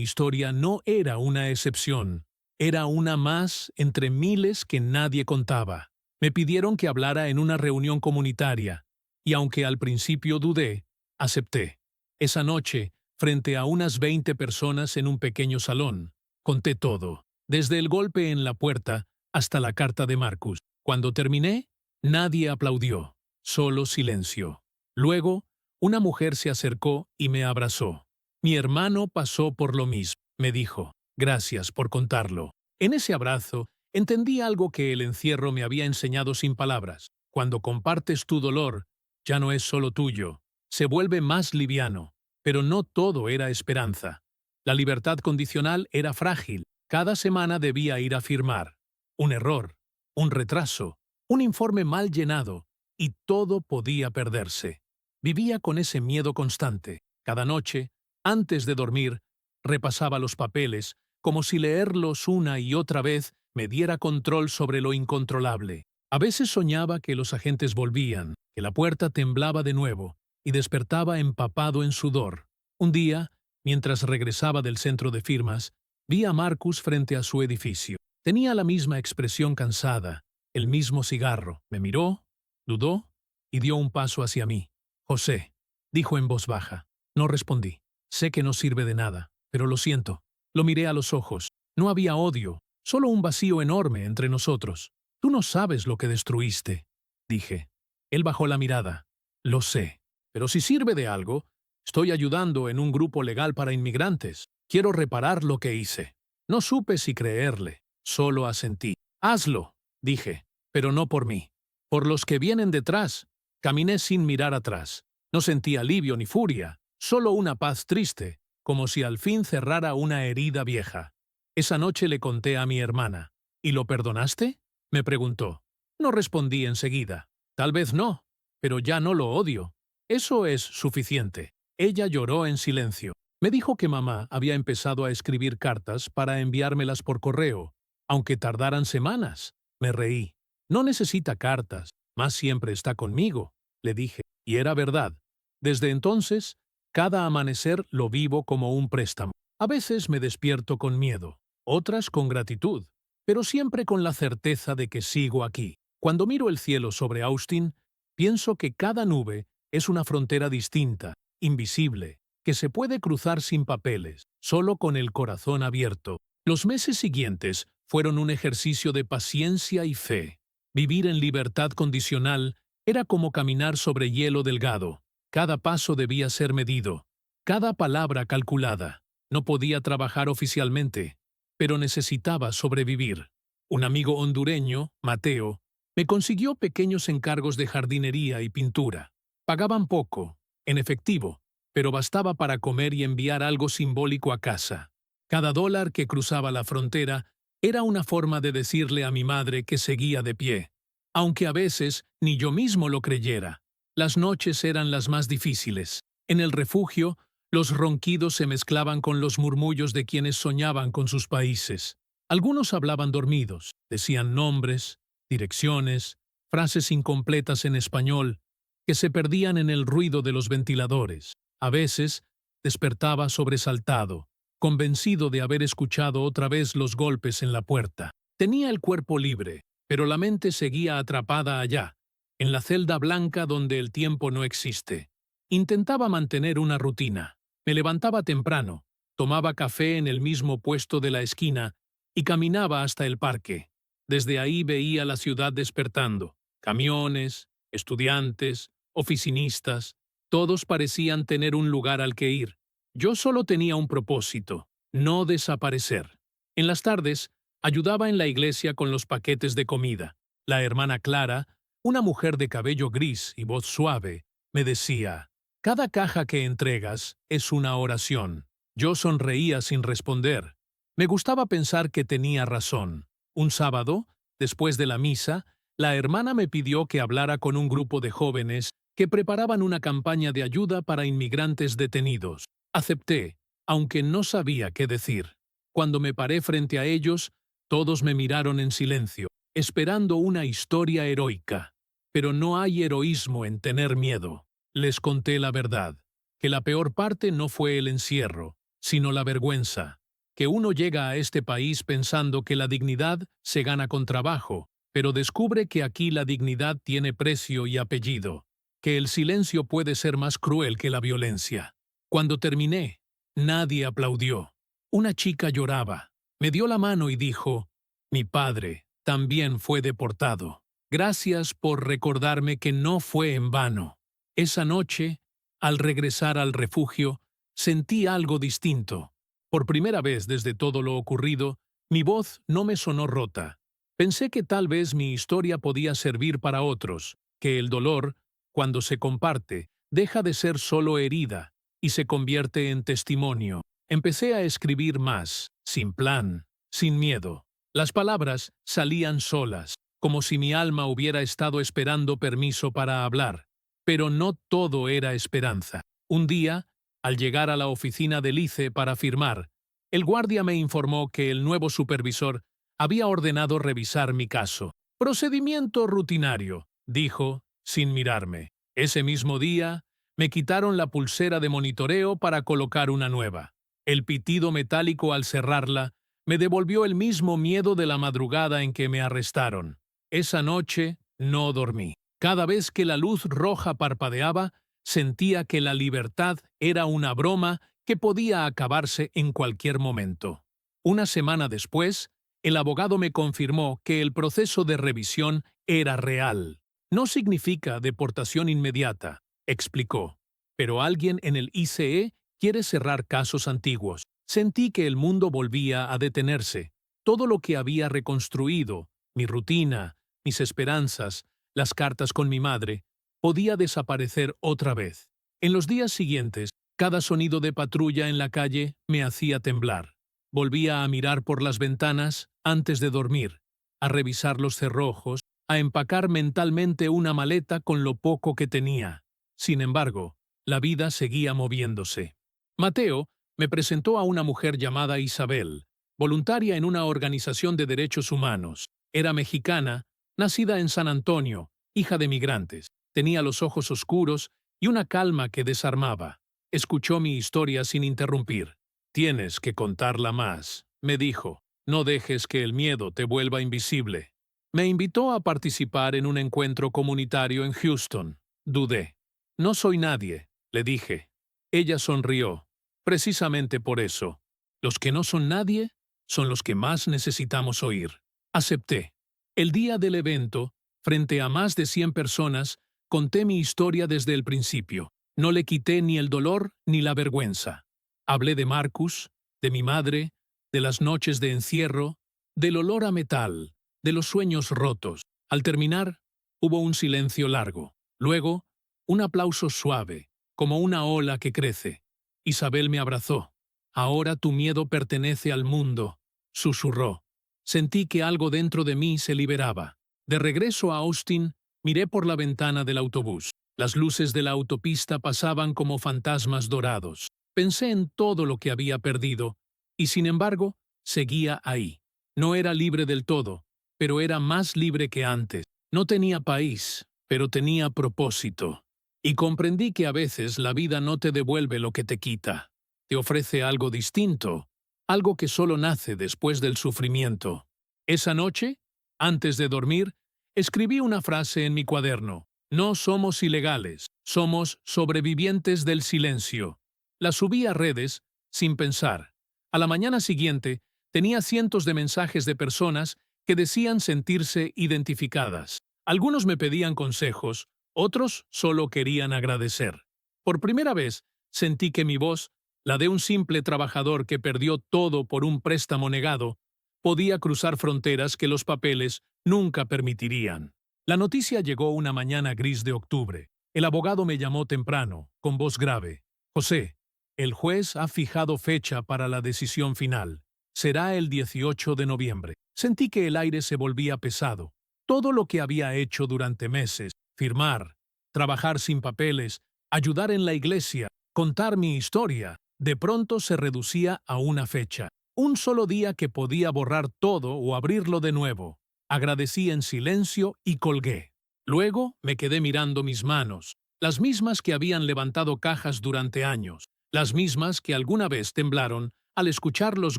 historia no era una excepción. Era una más entre miles que nadie contaba. Me pidieron que hablara en una reunión comunitaria, y aunque al principio dudé, acepté. Esa noche, frente a unas 20 personas en un pequeño salón, conté todo, desde el golpe en la puerta hasta la carta de Marcus. Cuando terminé, nadie aplaudió, solo silencio. Luego, una mujer se acercó y me abrazó. «Mi hermano pasó por lo mismo», me dijo. «Gracias por contarlo». En ese abrazo, entendí algo que el encierro me había enseñado sin palabras. Cuando compartes tu dolor, ya no es solo tuyo, se vuelve más liviano. Pero no todo era esperanza. La libertad condicional era frágil. Cada semana debía ir a firmar. Un error, un retraso, un informe mal llenado, y todo podía perderse. Vivía con ese miedo constante. Cada noche, antes de dormir, repasaba los papeles, como si leerlos una y otra vez me diera control sobre lo incontrolable. A veces soñaba que los agentes volvían, que la puerta temblaba de nuevo, y despertaba empapado en sudor. Un día, mientras regresaba del centro de firmas, vi a Marcus frente a su edificio. Tenía la misma expresión cansada, el mismo cigarro. Me miró, dudó y dio un paso hacia mí. «José», dijo en voz baja. No respondí. «Sé que no sirve de nada, pero lo siento». Lo miré a los ojos. No había odio, solo un vacío enorme entre nosotros. «Tú no sabes lo que destruiste», dije. Él bajó la mirada. «Lo sé. Pero si sirve de algo, estoy ayudando en un grupo legal para inmigrantes. Quiero reparar lo que hice». No supe si creerle, solo asentí. «Hazlo», dije, «pero no por mí. Por los que vienen detrás». Caminé sin mirar atrás. No sentí alivio ni furia, solo una paz triste, como si al fin cerrara una herida vieja. Esa noche le conté a mi hermana. «¿Y lo perdonaste?», me preguntó. No respondí enseguida. «Tal vez no, pero ya no lo odio. Eso es suficiente». Ella lloró en silencio. Me dijo que mamá había empezado a escribir cartas para enviármelas por correo, aunque tardaran semanas. Me reí. «No necesita cartas, más siempre está conmigo», le dije. Y era verdad. Desde entonces, cada amanecer lo vivo como un préstamo. A veces me despierto con miedo, otras con gratitud, pero siempre con la certeza de que sigo aquí. Cuando miro el cielo sobre Austin, pienso que cada nube es una frontera distinta, invisible, que se puede cruzar sin papeles, solo con el corazón abierto. Los meses siguientes fueron un ejercicio de paciencia y fe. Vivir en libertad condicional era como caminar sobre hielo delgado. Cada paso debía ser medido, cada palabra calculada. No podía trabajar oficialmente, pero necesitaba sobrevivir. Un amigo hondureño, Mateo, me consiguió pequeños encargos de jardinería y pintura. Pagaban poco, en efectivo, pero bastaba para comer y enviar algo simbólico a casa. Cada dólar que cruzaba la frontera era una forma de decirle a mi madre que seguía de pie, aunque a veces ni yo mismo lo creyera. Las noches eran las más difíciles. En el refugio, los ronquidos se mezclaban con los murmullos de quienes soñaban con sus países. Algunos hablaban dormidos, decían nombres, direcciones, frases incompletas en español, que se perdían en el ruido de los ventiladores. A veces, despertaba sobresaltado, convencido de haber escuchado otra vez los golpes en la puerta. Tenía el cuerpo libre, pero la mente seguía atrapada allá, en la celda blanca donde el tiempo no existe. Intentaba mantener una rutina. Me levantaba temprano, tomaba café en el mismo puesto de la esquina y caminaba hasta el parque. Desde ahí veía la ciudad despertando. Camiones, estudiantes, oficinistas, todos parecían tener un lugar al que ir. Yo solo tenía un propósito: no desaparecer. En las tardes, ayudaba en la iglesia con los paquetes de comida. La hermana Clara, una mujer de cabello gris y voz suave, me decía: «Cada caja que entregas es una oración». Yo sonreía sin responder. Me gustaba pensar que tenía razón. Un sábado, después de la misa, la hermana me pidió que hablara con un grupo de jóvenes que preparaban una campaña de ayuda para inmigrantes detenidos. Acepté, aunque no sabía qué decir. Cuando me paré frente a ellos, todos me miraron en silencio, esperando una historia heroica. Pero no hay heroísmo en tener miedo. Les conté la verdad, que la peor parte no fue el encierro, sino la vergüenza, que uno llega a este país pensando que la dignidad se gana con trabajo, pero descubre que aquí la dignidad tiene precio y apellido, que el silencio puede ser más cruel que la violencia. Cuando terminé, nadie aplaudió. Una chica lloraba, me dio la mano y dijo: «Mi padre también fue deportado. Gracias por recordarme que no fue en vano». Esa noche, al regresar al refugio, sentí algo distinto. Por primera vez desde todo lo ocurrido, mi voz no me sonó rota. Pensé que tal vez mi historia podía servir para otros, que el dolor, cuando se comparte, deja de ser solo herida y se convierte en testimonio. Empecé a escribir más, sin plan, sin miedo. Las palabras salían solas, como si mi alma hubiera estado esperando permiso para hablar. Pero no todo era esperanza. Un día, al llegar a la oficina del ICE para firmar, el guardia me informó que el nuevo supervisor había ordenado revisar mi caso. «Procedimiento rutinario», dijo, sin mirarme. Ese mismo día, me quitaron la pulsera de monitoreo para colocar una nueva. El pitido metálico al cerrarla me devolvió el mismo miedo de la madrugada en que me arrestaron. Esa noche no dormí. Cada vez que la luz roja parpadeaba, sentía que la libertad era una broma que podía acabarse en cualquier momento. Una semana después, el abogado me confirmó que el proceso de revisión era real. «No significa deportación inmediata», explicó, «pero alguien en el ICE quiere cerrar casos antiguos». Sentí que el mundo volvía a detenerse. Todo lo que había reconstruido, mi rutina, mis esperanzas, las cartas con mi madre, podía desaparecer otra vez. En los días siguientes, cada sonido de patrulla en la calle me hacía temblar. Volvía a mirar por las ventanas antes de dormir, a revisar los cerrojos, a empacar mentalmente una maleta con lo poco que tenía. Sin embargo, la vida seguía moviéndose. Mateo me presentó a una mujer llamada Isabel, voluntaria en una organización de derechos humanos. Era mexicana, nacida en San Antonio, hija de migrantes. Tenía los ojos oscuros y una calma que desarmaba. Escuchó mi historia sin interrumpir. «Tienes que contarla más», me dijo. «No dejes que el miedo te vuelva invisible». Me invitó a participar en un encuentro comunitario en Houston. Dudé. «No soy nadie», le dije. Ella sonrió. «Precisamente por eso. Los que no son nadie son los que más necesitamos oír». Acepté. El día del evento, frente a más de 100 personas, conté mi historia desde el principio. No le quité ni el dolor ni la vergüenza. Hablé de Marcus, de mi madre, de las noches de encierro, del olor a metal, de los sueños rotos. Al terminar, hubo un silencio largo. Luego, un aplauso suave, como una ola que crece. Isabel me abrazó. «Ahora tu miedo pertenece al mundo», susurró. Sentí que algo dentro de mí se liberaba. De regreso a Austin, miré por la ventana del autobús. Las luces de la autopista pasaban como fantasmas dorados. Pensé en todo lo que había perdido, y sin embargo, seguía ahí. No era libre del todo, pero era más libre que antes. No tenía país, pero tenía propósito. Y comprendí que a veces la vida no te devuelve lo que te quita. Te ofrece algo distinto, algo que solo nace después del sufrimiento. Esa noche, antes de dormir, escribí una frase en mi cuaderno. «No somos ilegales, somos sobrevivientes del silencio». La subí a redes sin pensar. A la mañana siguiente, tenía cientos de mensajes de personas que decían sentirse identificadas. Algunos me pedían consejos, otros solo querían agradecer. Por primera vez, sentí que mi voz, la de un simple trabajador que perdió todo por un préstamo negado, podía cruzar fronteras que los papeles nunca permitirían. La noticia llegó una mañana gris de octubre. El abogado me llamó temprano, con voz grave. José, el juez ha fijado fecha para la decisión final. Será el 18 de noviembre. Sentí que el aire se volvía pesado. Todo lo que había hecho durante meses, firmar, trabajar sin papeles, ayudar en la iglesia, contar mi historia, de pronto se reducía a una fecha. Un solo día que podía borrar todo o abrirlo de nuevo. Agradecí en silencio y colgué. Luego me quedé mirando mis manos, las mismas que habían levantado cajas durante años, las mismas que alguna vez temblaron al escuchar los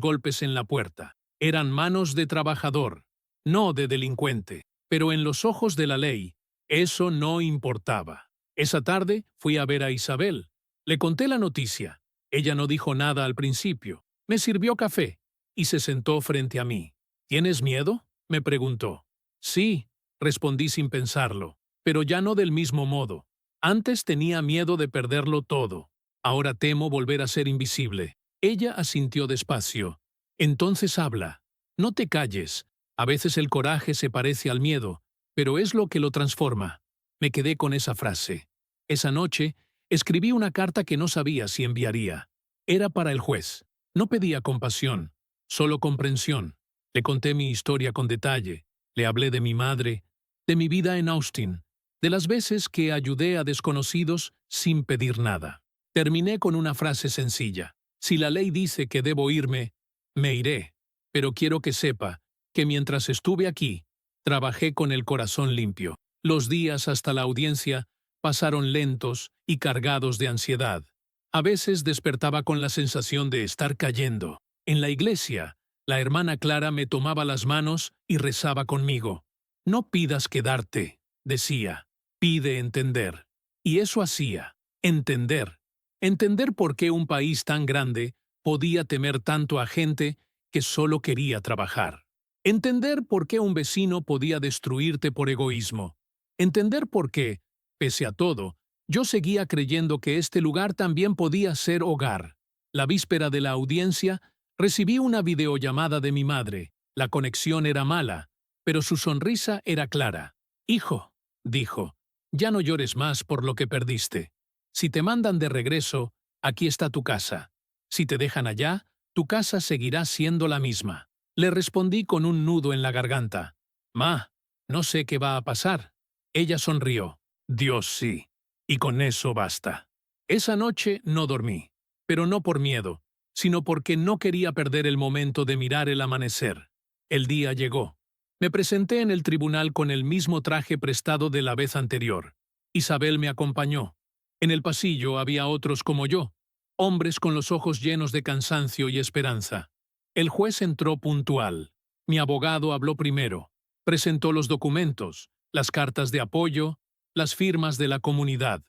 golpes en la puerta. Eran manos de trabajador, no de delincuente, pero en los ojos de la ley, eso no importaba. Esa tarde fui a ver a Isabel. Le conté la noticia. Ella no dijo nada al principio. Me sirvió café y se sentó frente a mí. ¿Tienes miedo?, me preguntó. Sí, respondí sin pensarlo, pero ya no del mismo modo. Antes tenía miedo de perderlo todo. Ahora temo volver a ser invisible. Ella asintió despacio. Entonces habla. No te calles. A veces el coraje se parece al miedo, pero es lo que lo transforma. Me quedé con esa frase. Esa noche, escribí una carta que no sabía si enviaría. Era para el juez. No pedía compasión, solo comprensión. Le conté mi historia con detalle. Le hablé de mi madre, de mi vida en Austin, de las veces que ayudé a desconocidos sin pedir nada. Terminé con una frase sencilla. Si la ley dice que debo irme, me iré. Pero quiero que sepa que mientras estuve aquí, trabajé con el corazón limpio. Los días hasta la audiencia pasaron lentos y cargados de ansiedad. A veces despertaba con la sensación de estar cayendo. En la iglesia, la hermana Clara me tomaba las manos y rezaba conmigo. No pidas quedarte, decía, pide entender. Y eso hacía, entender. Entender por qué un país tan grande podía temer tanto a gente que solo quería trabajar. Entender por qué un vecino podía destruirte por egoísmo. Entender por qué, pese a todo, yo seguía creyendo que este lugar también podía ser hogar. La víspera de la audiencia, recibí una videollamada de mi madre. La conexión era mala, pero su sonrisa era clara. Hijo, dijo, ya no llores más por lo que perdiste. Si te mandan de regreso, aquí está tu casa. Si te dejan allá, tu casa seguirá siendo la misma. Le respondí con un nudo en la garganta. Ma, no sé qué va a pasar. Ella sonrió. Dios sí. Y con eso basta. Esa noche no dormí, pero no por miedo, sino porque no quería perder el momento de mirar el amanecer. El día llegó. Me presenté en el tribunal con el mismo traje prestado de la vez anterior. Isabel me acompañó. En el pasillo había otros como yo, hombres con los ojos llenos de cansancio y esperanza. El juez entró puntual. Mi abogado habló primero. Presentó los documentos, las cartas de apoyo, las firmas de la comunidad.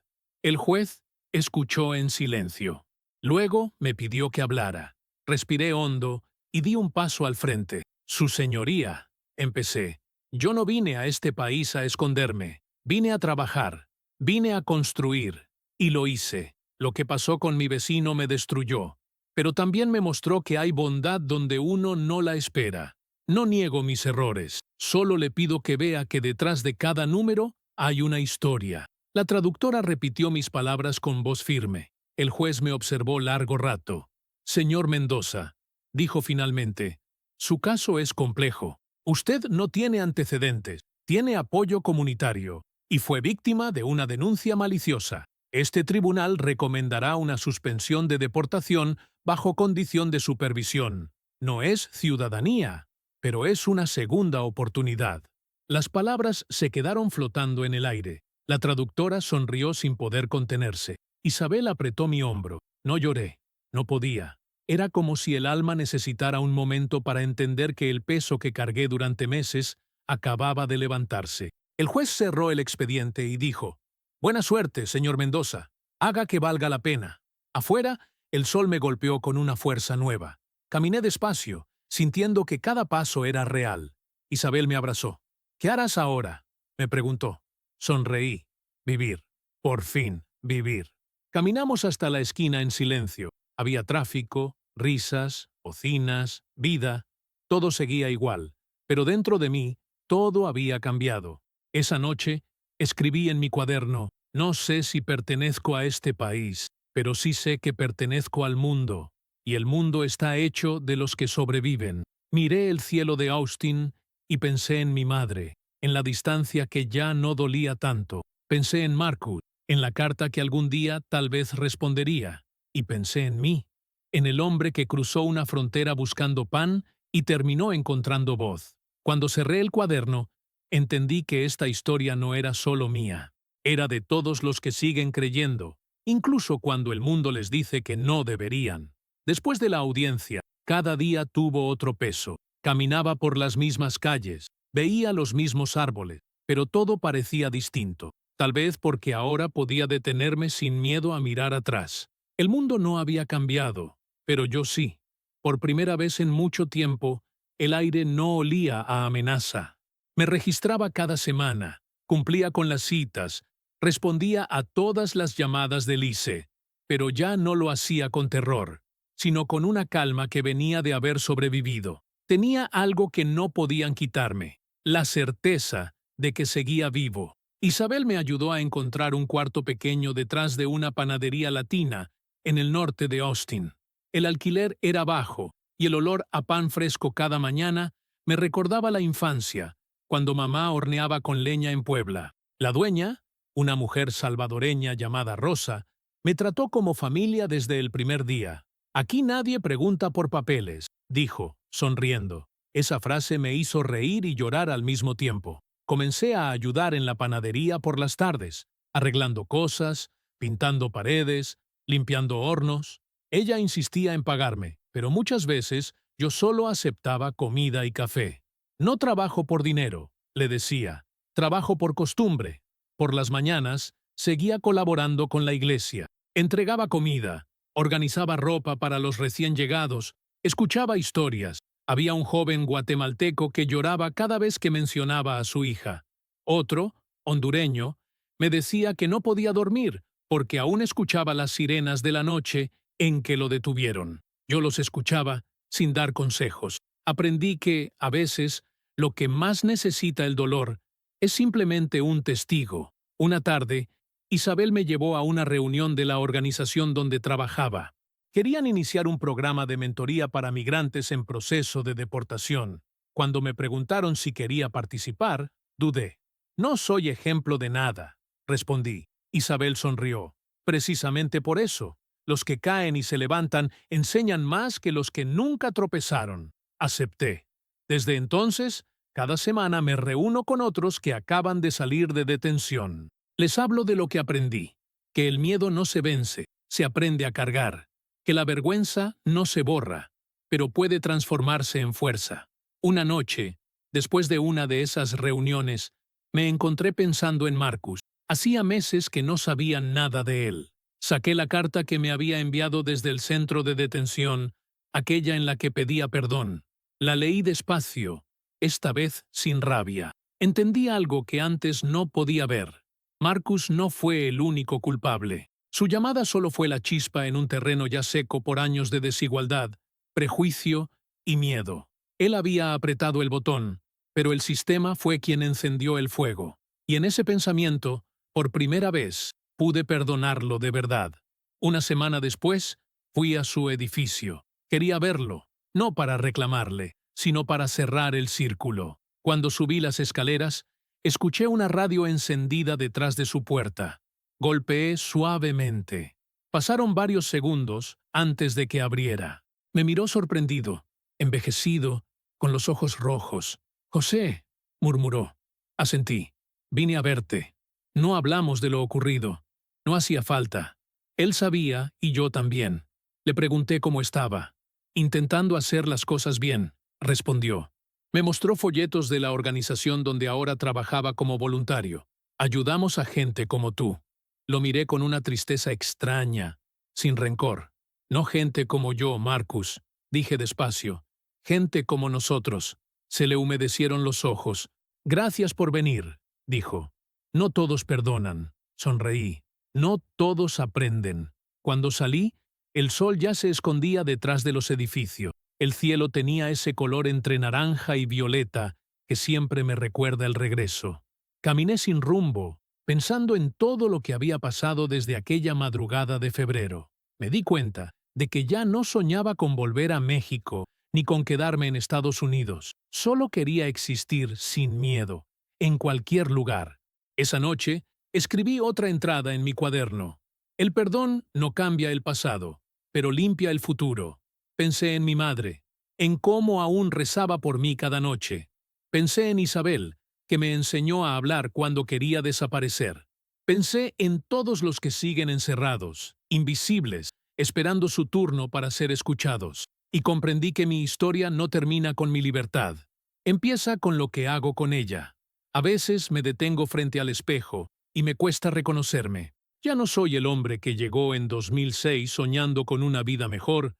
El juez escuchó en silencio. Luego me pidió que hablara. Respiré hondo y di un paso al frente. Su señoría, empecé. Yo no vine a este país a esconderme. Vine a trabajar. Vine a construir. Y lo hice. Lo que pasó con mi vecino me destruyó. Pero también me mostró que hay bondad donde uno no la espera. No niego mis errores. Solo le pido que vea que detrás de cada número hay una historia. La traductora repitió mis palabras con voz firme. El juez me observó largo rato. Señor Mendoza, dijo finalmente, su caso es complejo. Usted no tiene antecedentes, tiene apoyo comunitario y fue víctima de una denuncia maliciosa. Este tribunal recomendará una suspensión de deportación bajo condición de supervisión. No es ciudadanía, pero es una segunda oportunidad. Las palabras se quedaron flotando en el aire. La traductora sonrió sin poder contenerse. Isabel apretó mi hombro. No lloré. No podía. Era como si el alma necesitara un momento para entender que el peso que cargué durante meses acababa de levantarse. El juez cerró el expediente y dijo, «Buena suerte, señor Mendoza. Haga que valga la pena». Afuera, El sol me golpeó con una fuerza nueva. Caminé despacio, sintiendo que cada paso era real. Isabel me abrazó. ¿Qué harás ahora?, me preguntó. Sonreí. Vivir. Por fin, vivir. Caminamos hasta la esquina en silencio. Había tráfico, risas, bocinas, vida. Todo seguía igual, pero dentro de mí todo había cambiado. Esa noche escribí en mi cuaderno: no sé si pertenezco a este país, pero sí sé que pertenezco al mundo, y el mundo está hecho de los que sobreviven. Miré el cielo de Austin y pensé en mi madre, en la distancia que ya no dolía tanto. Pensé en Marcus, en la carta que algún día tal vez respondería, y pensé en mí, en el hombre que cruzó una frontera buscando pan y terminó encontrando voz. Cuando cerré el cuaderno, entendí que esta historia no era solo mía, era de todos los que siguen creyendo, incluso cuando el mundo les dice que no deberían. Después de la audiencia, cada día tuvo otro peso. Caminaba por las mismas calles, veía los mismos árboles, pero todo parecía distinto. Tal vez porque ahora podía detenerme sin miedo a mirar atrás. El mundo no había cambiado, pero yo sí. Por primera vez en mucho tiempo, el aire no olía a amenaza. Me registraba cada semana, cumplía con las citas, respondía a todas las llamadas de Lise, pero ya no lo hacía con terror, sino con una calma que venía de haber sobrevivido. Tenía algo que no podían quitarme, la certeza de que seguía vivo. Isabel me ayudó a encontrar un cuarto pequeño detrás de una panadería latina en el norte de Austin. El alquiler era bajo y el olor a pan fresco cada mañana me recordaba la infancia, cuando mamá horneaba con leña en Puebla. La dueña, una mujer salvadoreña llamada Rosa, me trató como familia desde el primer día. Aquí nadie pregunta por papeles, dijo, sonriendo. Esa frase me hizo reír y llorar al mismo tiempo. Comencé a ayudar en la panadería por las tardes, arreglando cosas, pintando paredes, limpiando hornos. Ella insistía en pagarme, pero muchas veces yo solo aceptaba comida y café. No trabajo por dinero, le decía, trabajo por costumbre. Por las mañanas seguía colaborando con la iglesia. Entregaba comida, organizaba ropa para los recién llegados, escuchaba historias. Había un joven guatemalteco que lloraba cada vez que mencionaba a su hija. Otro, hondureño, me decía que no podía dormir porque aún escuchaba las sirenas de la noche en que lo detuvieron. Yo los escuchaba sin dar consejos. Aprendí que, a veces, lo que más necesita el dolor es simplemente un testigo. Una tarde, Isabel me llevó a una reunión de la organización donde trabajaba. Querían iniciar un programa de mentoría para migrantes en proceso de deportación. Cuando me preguntaron si quería participar, dudé. No soy ejemplo de nada, respondí. Isabel sonrió. Precisamente por eso, los que caen y se levantan enseñan más que los que nunca tropezaron. Acepté. Desde entonces, cada semana me reúno con otros que acaban de salir de detención. Les hablo de lo que aprendí, que el miedo no se vence, se aprende a cargar, que la vergüenza no se borra, pero puede transformarse en fuerza. Una noche, después de una de esas reuniones, me encontré pensando en Marcus. Hacía meses que no sabía nada de él. Saqué la carta que me había enviado desde el centro de detención, aquella en la que pedía perdón. La leí despacio, esta vez sin rabia. Entendí algo que antes no podía ver. Marcus no fue el único culpable. Su llamada solo fue la chispa en un terreno ya seco por años de desigualdad, prejuicio y miedo. Él había apretado el botón, pero el sistema fue quien encendió el fuego. Y en ese pensamiento, por primera vez, pude perdonarlo de verdad. Una semana después, fui a su edificio. Quería verlo, no para reclamarle, sino para cerrar el círculo. Cuando subí las escaleras, escuché una radio encendida detrás de su puerta. Golpeé suavemente. Pasaron varios segundos antes de que abriera. Me miró sorprendido, envejecido, con los ojos rojos. «José», murmuró. Asentí. «Vine a verte. No hablamos de lo ocurrido. No hacía falta». Él sabía y yo también. Le pregunté cómo estaba. «Intentando hacer las cosas bien», respondió. Me mostró folletos de la organización donde ahora trabajaba como voluntario. «Ayudamos a gente como tú». Lo miré con una tristeza extraña, sin rencor. No gente como yo, Marcus, dije despacio. Gente como nosotros. Se le humedecieron los ojos. Gracias por venir, dijo. No todos perdonan. Sonreí. No todos aprenden. Cuando salí, el sol ya se escondía detrás de los edificios. El cielo tenía ese color entre naranja y violeta que siempre me recuerda el regreso. Caminé sin rumbo, pensando en todo lo que había pasado desde aquella madrugada de febrero. Me di cuenta de que ya no soñaba con volver a México ni con quedarme en Estados Unidos. Solo quería existir sin miedo, en cualquier lugar. Esa noche, escribí otra entrada en mi cuaderno. El perdón no cambia el pasado, pero limpia el futuro. Pensé en mi madre, en cómo aún rezaba por mí cada noche. Pensé en Isabel, que me enseñó a hablar cuando quería desaparecer. Pensé en todos los que siguen encerrados, invisibles, esperando su turno para ser escuchados. Y comprendí que mi historia no termina con mi libertad. Empieza con lo que hago con ella. A veces me detengo frente al espejo y me cuesta reconocerme. Ya no soy el hombre que llegó en 2006 soñando con una vida mejor,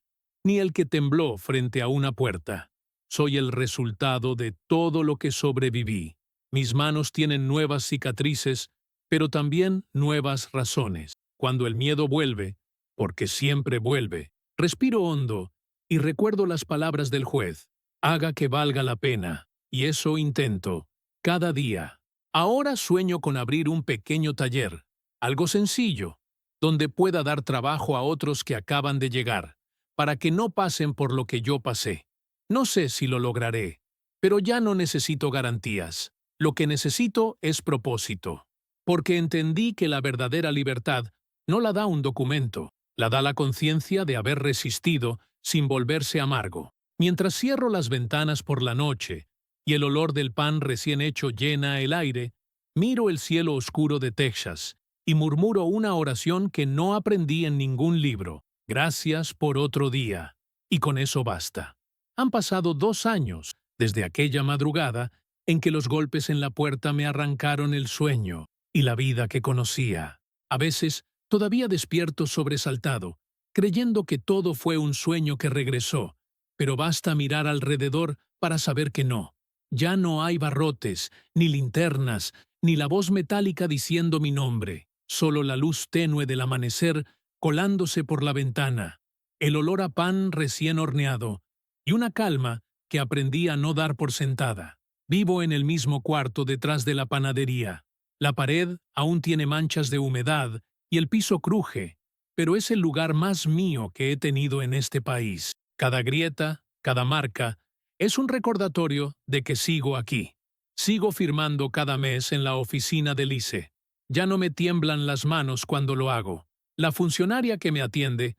ni el que tembló frente a una puerta. Soy el resultado de todo lo que sobreviví. Mis manos tienen nuevas cicatrices, pero también nuevas razones. Cuando el miedo vuelve, porque siempre vuelve, respiro hondo y recuerdo las palabras del juez. Haga que valga la pena, y eso intento, cada día. Ahora sueño con abrir un pequeño taller, algo sencillo, donde pueda dar trabajo a otros que acaban de llegar, para que no pasen por lo que yo pasé. No sé si lo lograré, pero ya no necesito garantías. Lo que necesito es propósito, porque entendí que la verdadera libertad no la da un documento, la da la conciencia de haber resistido sin volverse amargo. Mientras cierro las ventanas por la noche y el olor del pan recién hecho llena el aire, miro el cielo oscuro de Texas y murmuro una oración que no aprendí en ningún libro. Gracias por otro día. Y con eso basta. Han pasado 2 años desde aquella madrugada en que los golpes en la puerta me arrancaron el sueño y la vida que conocía. A veces, todavía despierto sobresaltado, creyendo que todo fue un sueño que regresó, pero basta mirar alrededor para saber que no. Ya no hay barrotes, ni linternas, ni la voz metálica diciendo mi nombre, solo la luz tenue del amanecer colándose por la ventana, el olor a pan recién horneado y una calma que aprendí a no dar por sentada. Vivo en el mismo cuarto detrás de la panadería. La pared aún tiene manchas de humedad y el piso cruje, pero es el lugar más mío que he tenido en este país. Cada grieta, cada marca, es un recordatorio de que sigo aquí. Sigo firmando cada mes en la oficina del ICE. Ya no me tiemblan las manos cuando lo hago. La funcionaria que me atiende,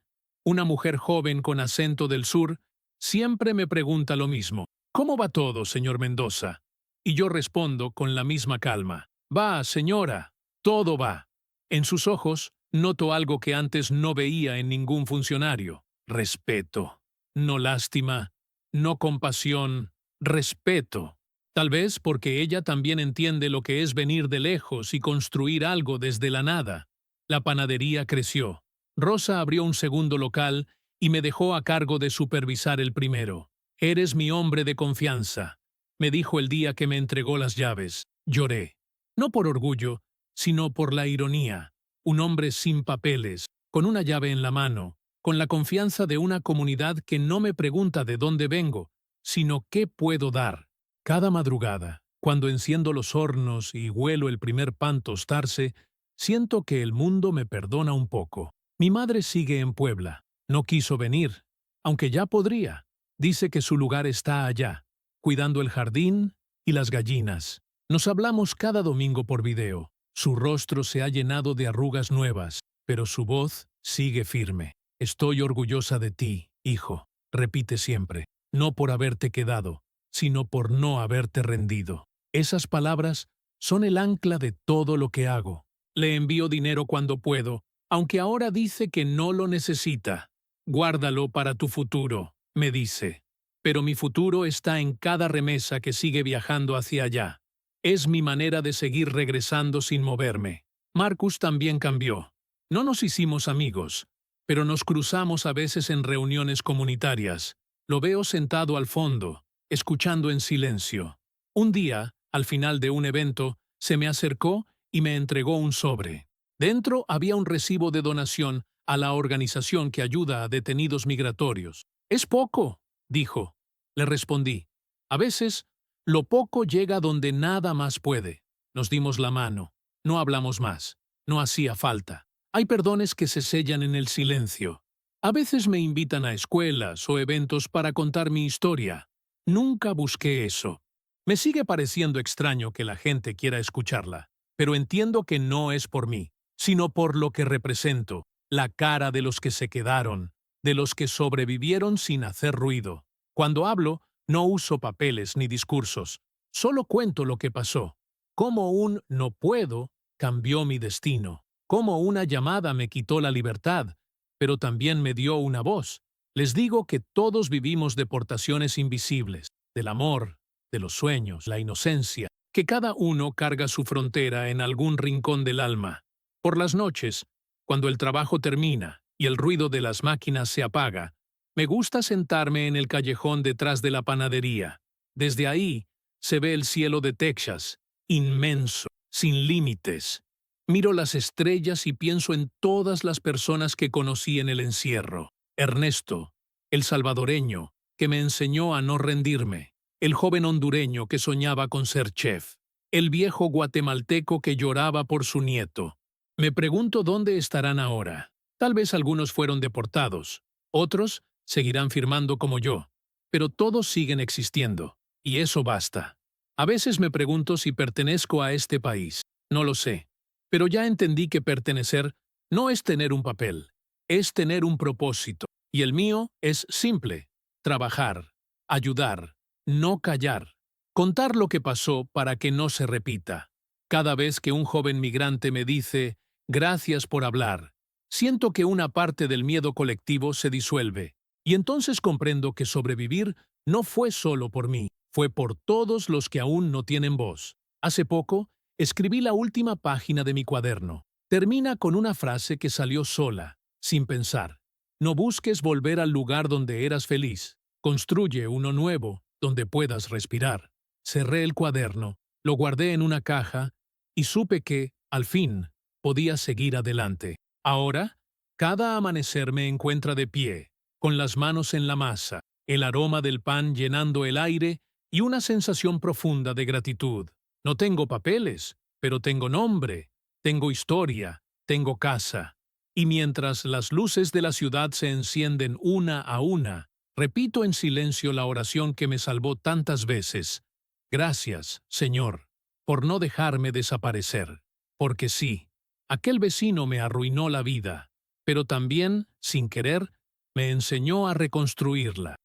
una mujer joven con acento del sur, siempre me pregunta lo mismo. ¿Cómo va todo, señor Mendoza? Y yo respondo con la misma calma. Va, señora, todo va. En sus ojos noto algo que antes no veía en ningún funcionario. Respeto. No lástima, no compasión, respeto. Tal vez porque ella también entiende lo que es venir de lejos y construir algo desde la nada. La panadería creció. Rosa abrió un segundo local y me dejó a cargo de supervisar el primero. Eres mi hombre de confianza, me dijo el día que me entregó las llaves. Lloré. No por orgullo, sino por la ironía. Un hombre sin papeles, con una llave en la mano, con la confianza de una comunidad que no me pregunta de dónde vengo, sino qué puedo dar. Cada madrugada, cuando enciendo los hornos y huelo el primer pan tostarse, siento que el mundo me perdona un poco. Mi madre sigue en Puebla. No quiso venir, aunque ya podría. Dice que su lugar está allá, cuidando el jardín y las gallinas. Nos hablamos cada domingo por video. Su rostro se ha llenado de arrugas nuevas, pero su voz sigue firme. Estoy orgullosa de ti, hijo, repite siempre, no por haberte quedado, sino por no haberte rendido. Esas palabras son el ancla de todo lo que hago. Le envío dinero cuando puedo, aunque ahora dice que no lo necesita. Guárdalo para tu futuro, me dice. Pero mi futuro está en cada remesa que sigue viajando hacia allá. Es mi manera de seguir regresando sin moverme. Marcus también cambió. No nos hicimos amigos, pero nos cruzamos a veces en reuniones comunitarias. Lo veo sentado al fondo, escuchando en silencio. Un día, al final de un evento, se me acercó y me entregó un sobre. Dentro había un recibo de donación a la organización que ayuda a detenidos migratorios. «Es poco», dijo. Le respondí. A veces, lo poco llega donde nada más puede. Nos dimos la mano. No hablamos más. No hacía falta. Hay perdones que se sellan en el silencio. A veces me invitan a escuelas o eventos para contar mi historia. Nunca busqué eso. Me sigue pareciendo extraño que la gente quiera escucharla, pero entiendo que no es por mí, sino por lo que represento, la cara de los que se quedaron, de los que sobrevivieron sin hacer ruido. Cuando hablo, no uso papeles ni discursos, solo cuento lo que pasó, cómo un no puedo cambió mi destino, cómo una llamada me quitó la libertad, pero también me dio una voz. Les digo que todos vivimos deportaciones invisibles, del amor, de los sueños, la inocencia, que cada uno carga su frontera en algún rincón del alma. Por las noches, cuando el trabajo termina y el ruido de las máquinas se apaga, me gusta sentarme en el callejón detrás de la panadería. Desde ahí se ve el cielo de Texas, inmenso, sin límites. Miro las estrellas y pienso en todas las personas que conocí en el encierro. Ernesto, el salvadoreño, que me enseñó a no rendirme. El joven hondureño que soñaba con ser chef. El viejo guatemalteco que lloraba por su nieto. Me pregunto dónde estarán ahora. Tal vez algunos fueron deportados. Otros seguirán firmando como yo. Pero todos siguen existiendo. Y eso basta. A veces me pregunto si pertenezco a este país. No lo sé. Pero ya entendí que pertenecer no es tener un papel. Es tener un propósito. Y el mío es simple. Trabajar. Ayudar. No callar. Contar lo que pasó para que no se repita. Cada vez que un joven migrante me dice, «Gracias por hablar», siento que una parte del miedo colectivo se disuelve. Y entonces comprendo que sobrevivir no fue solo por mí, fue por todos los que aún no tienen voz. Hace poco, escribí la última página de mi cuaderno. Termina con una frase que salió sola, sin pensar. No busques volver al lugar donde eras feliz. Construye uno nuevo, donde puedas respirar. Cerré el cuaderno, lo guardé en una caja y supe que, al fin, podía seguir adelante. Ahora, cada amanecer me encuentra de pie, con las manos en la masa, el aroma del pan llenando el aire y una sensación profunda de gratitud. No tengo papeles, pero tengo nombre, tengo historia, tengo casa. Y mientras las luces de la ciudad se encienden una a una, repito en silencio la oración que me salvó tantas veces. Gracias, Señor, por no dejarme desaparecer. Porque sí, aquel vecino me arruinó la vida, pero también, sin querer, me enseñó a reconstruirla.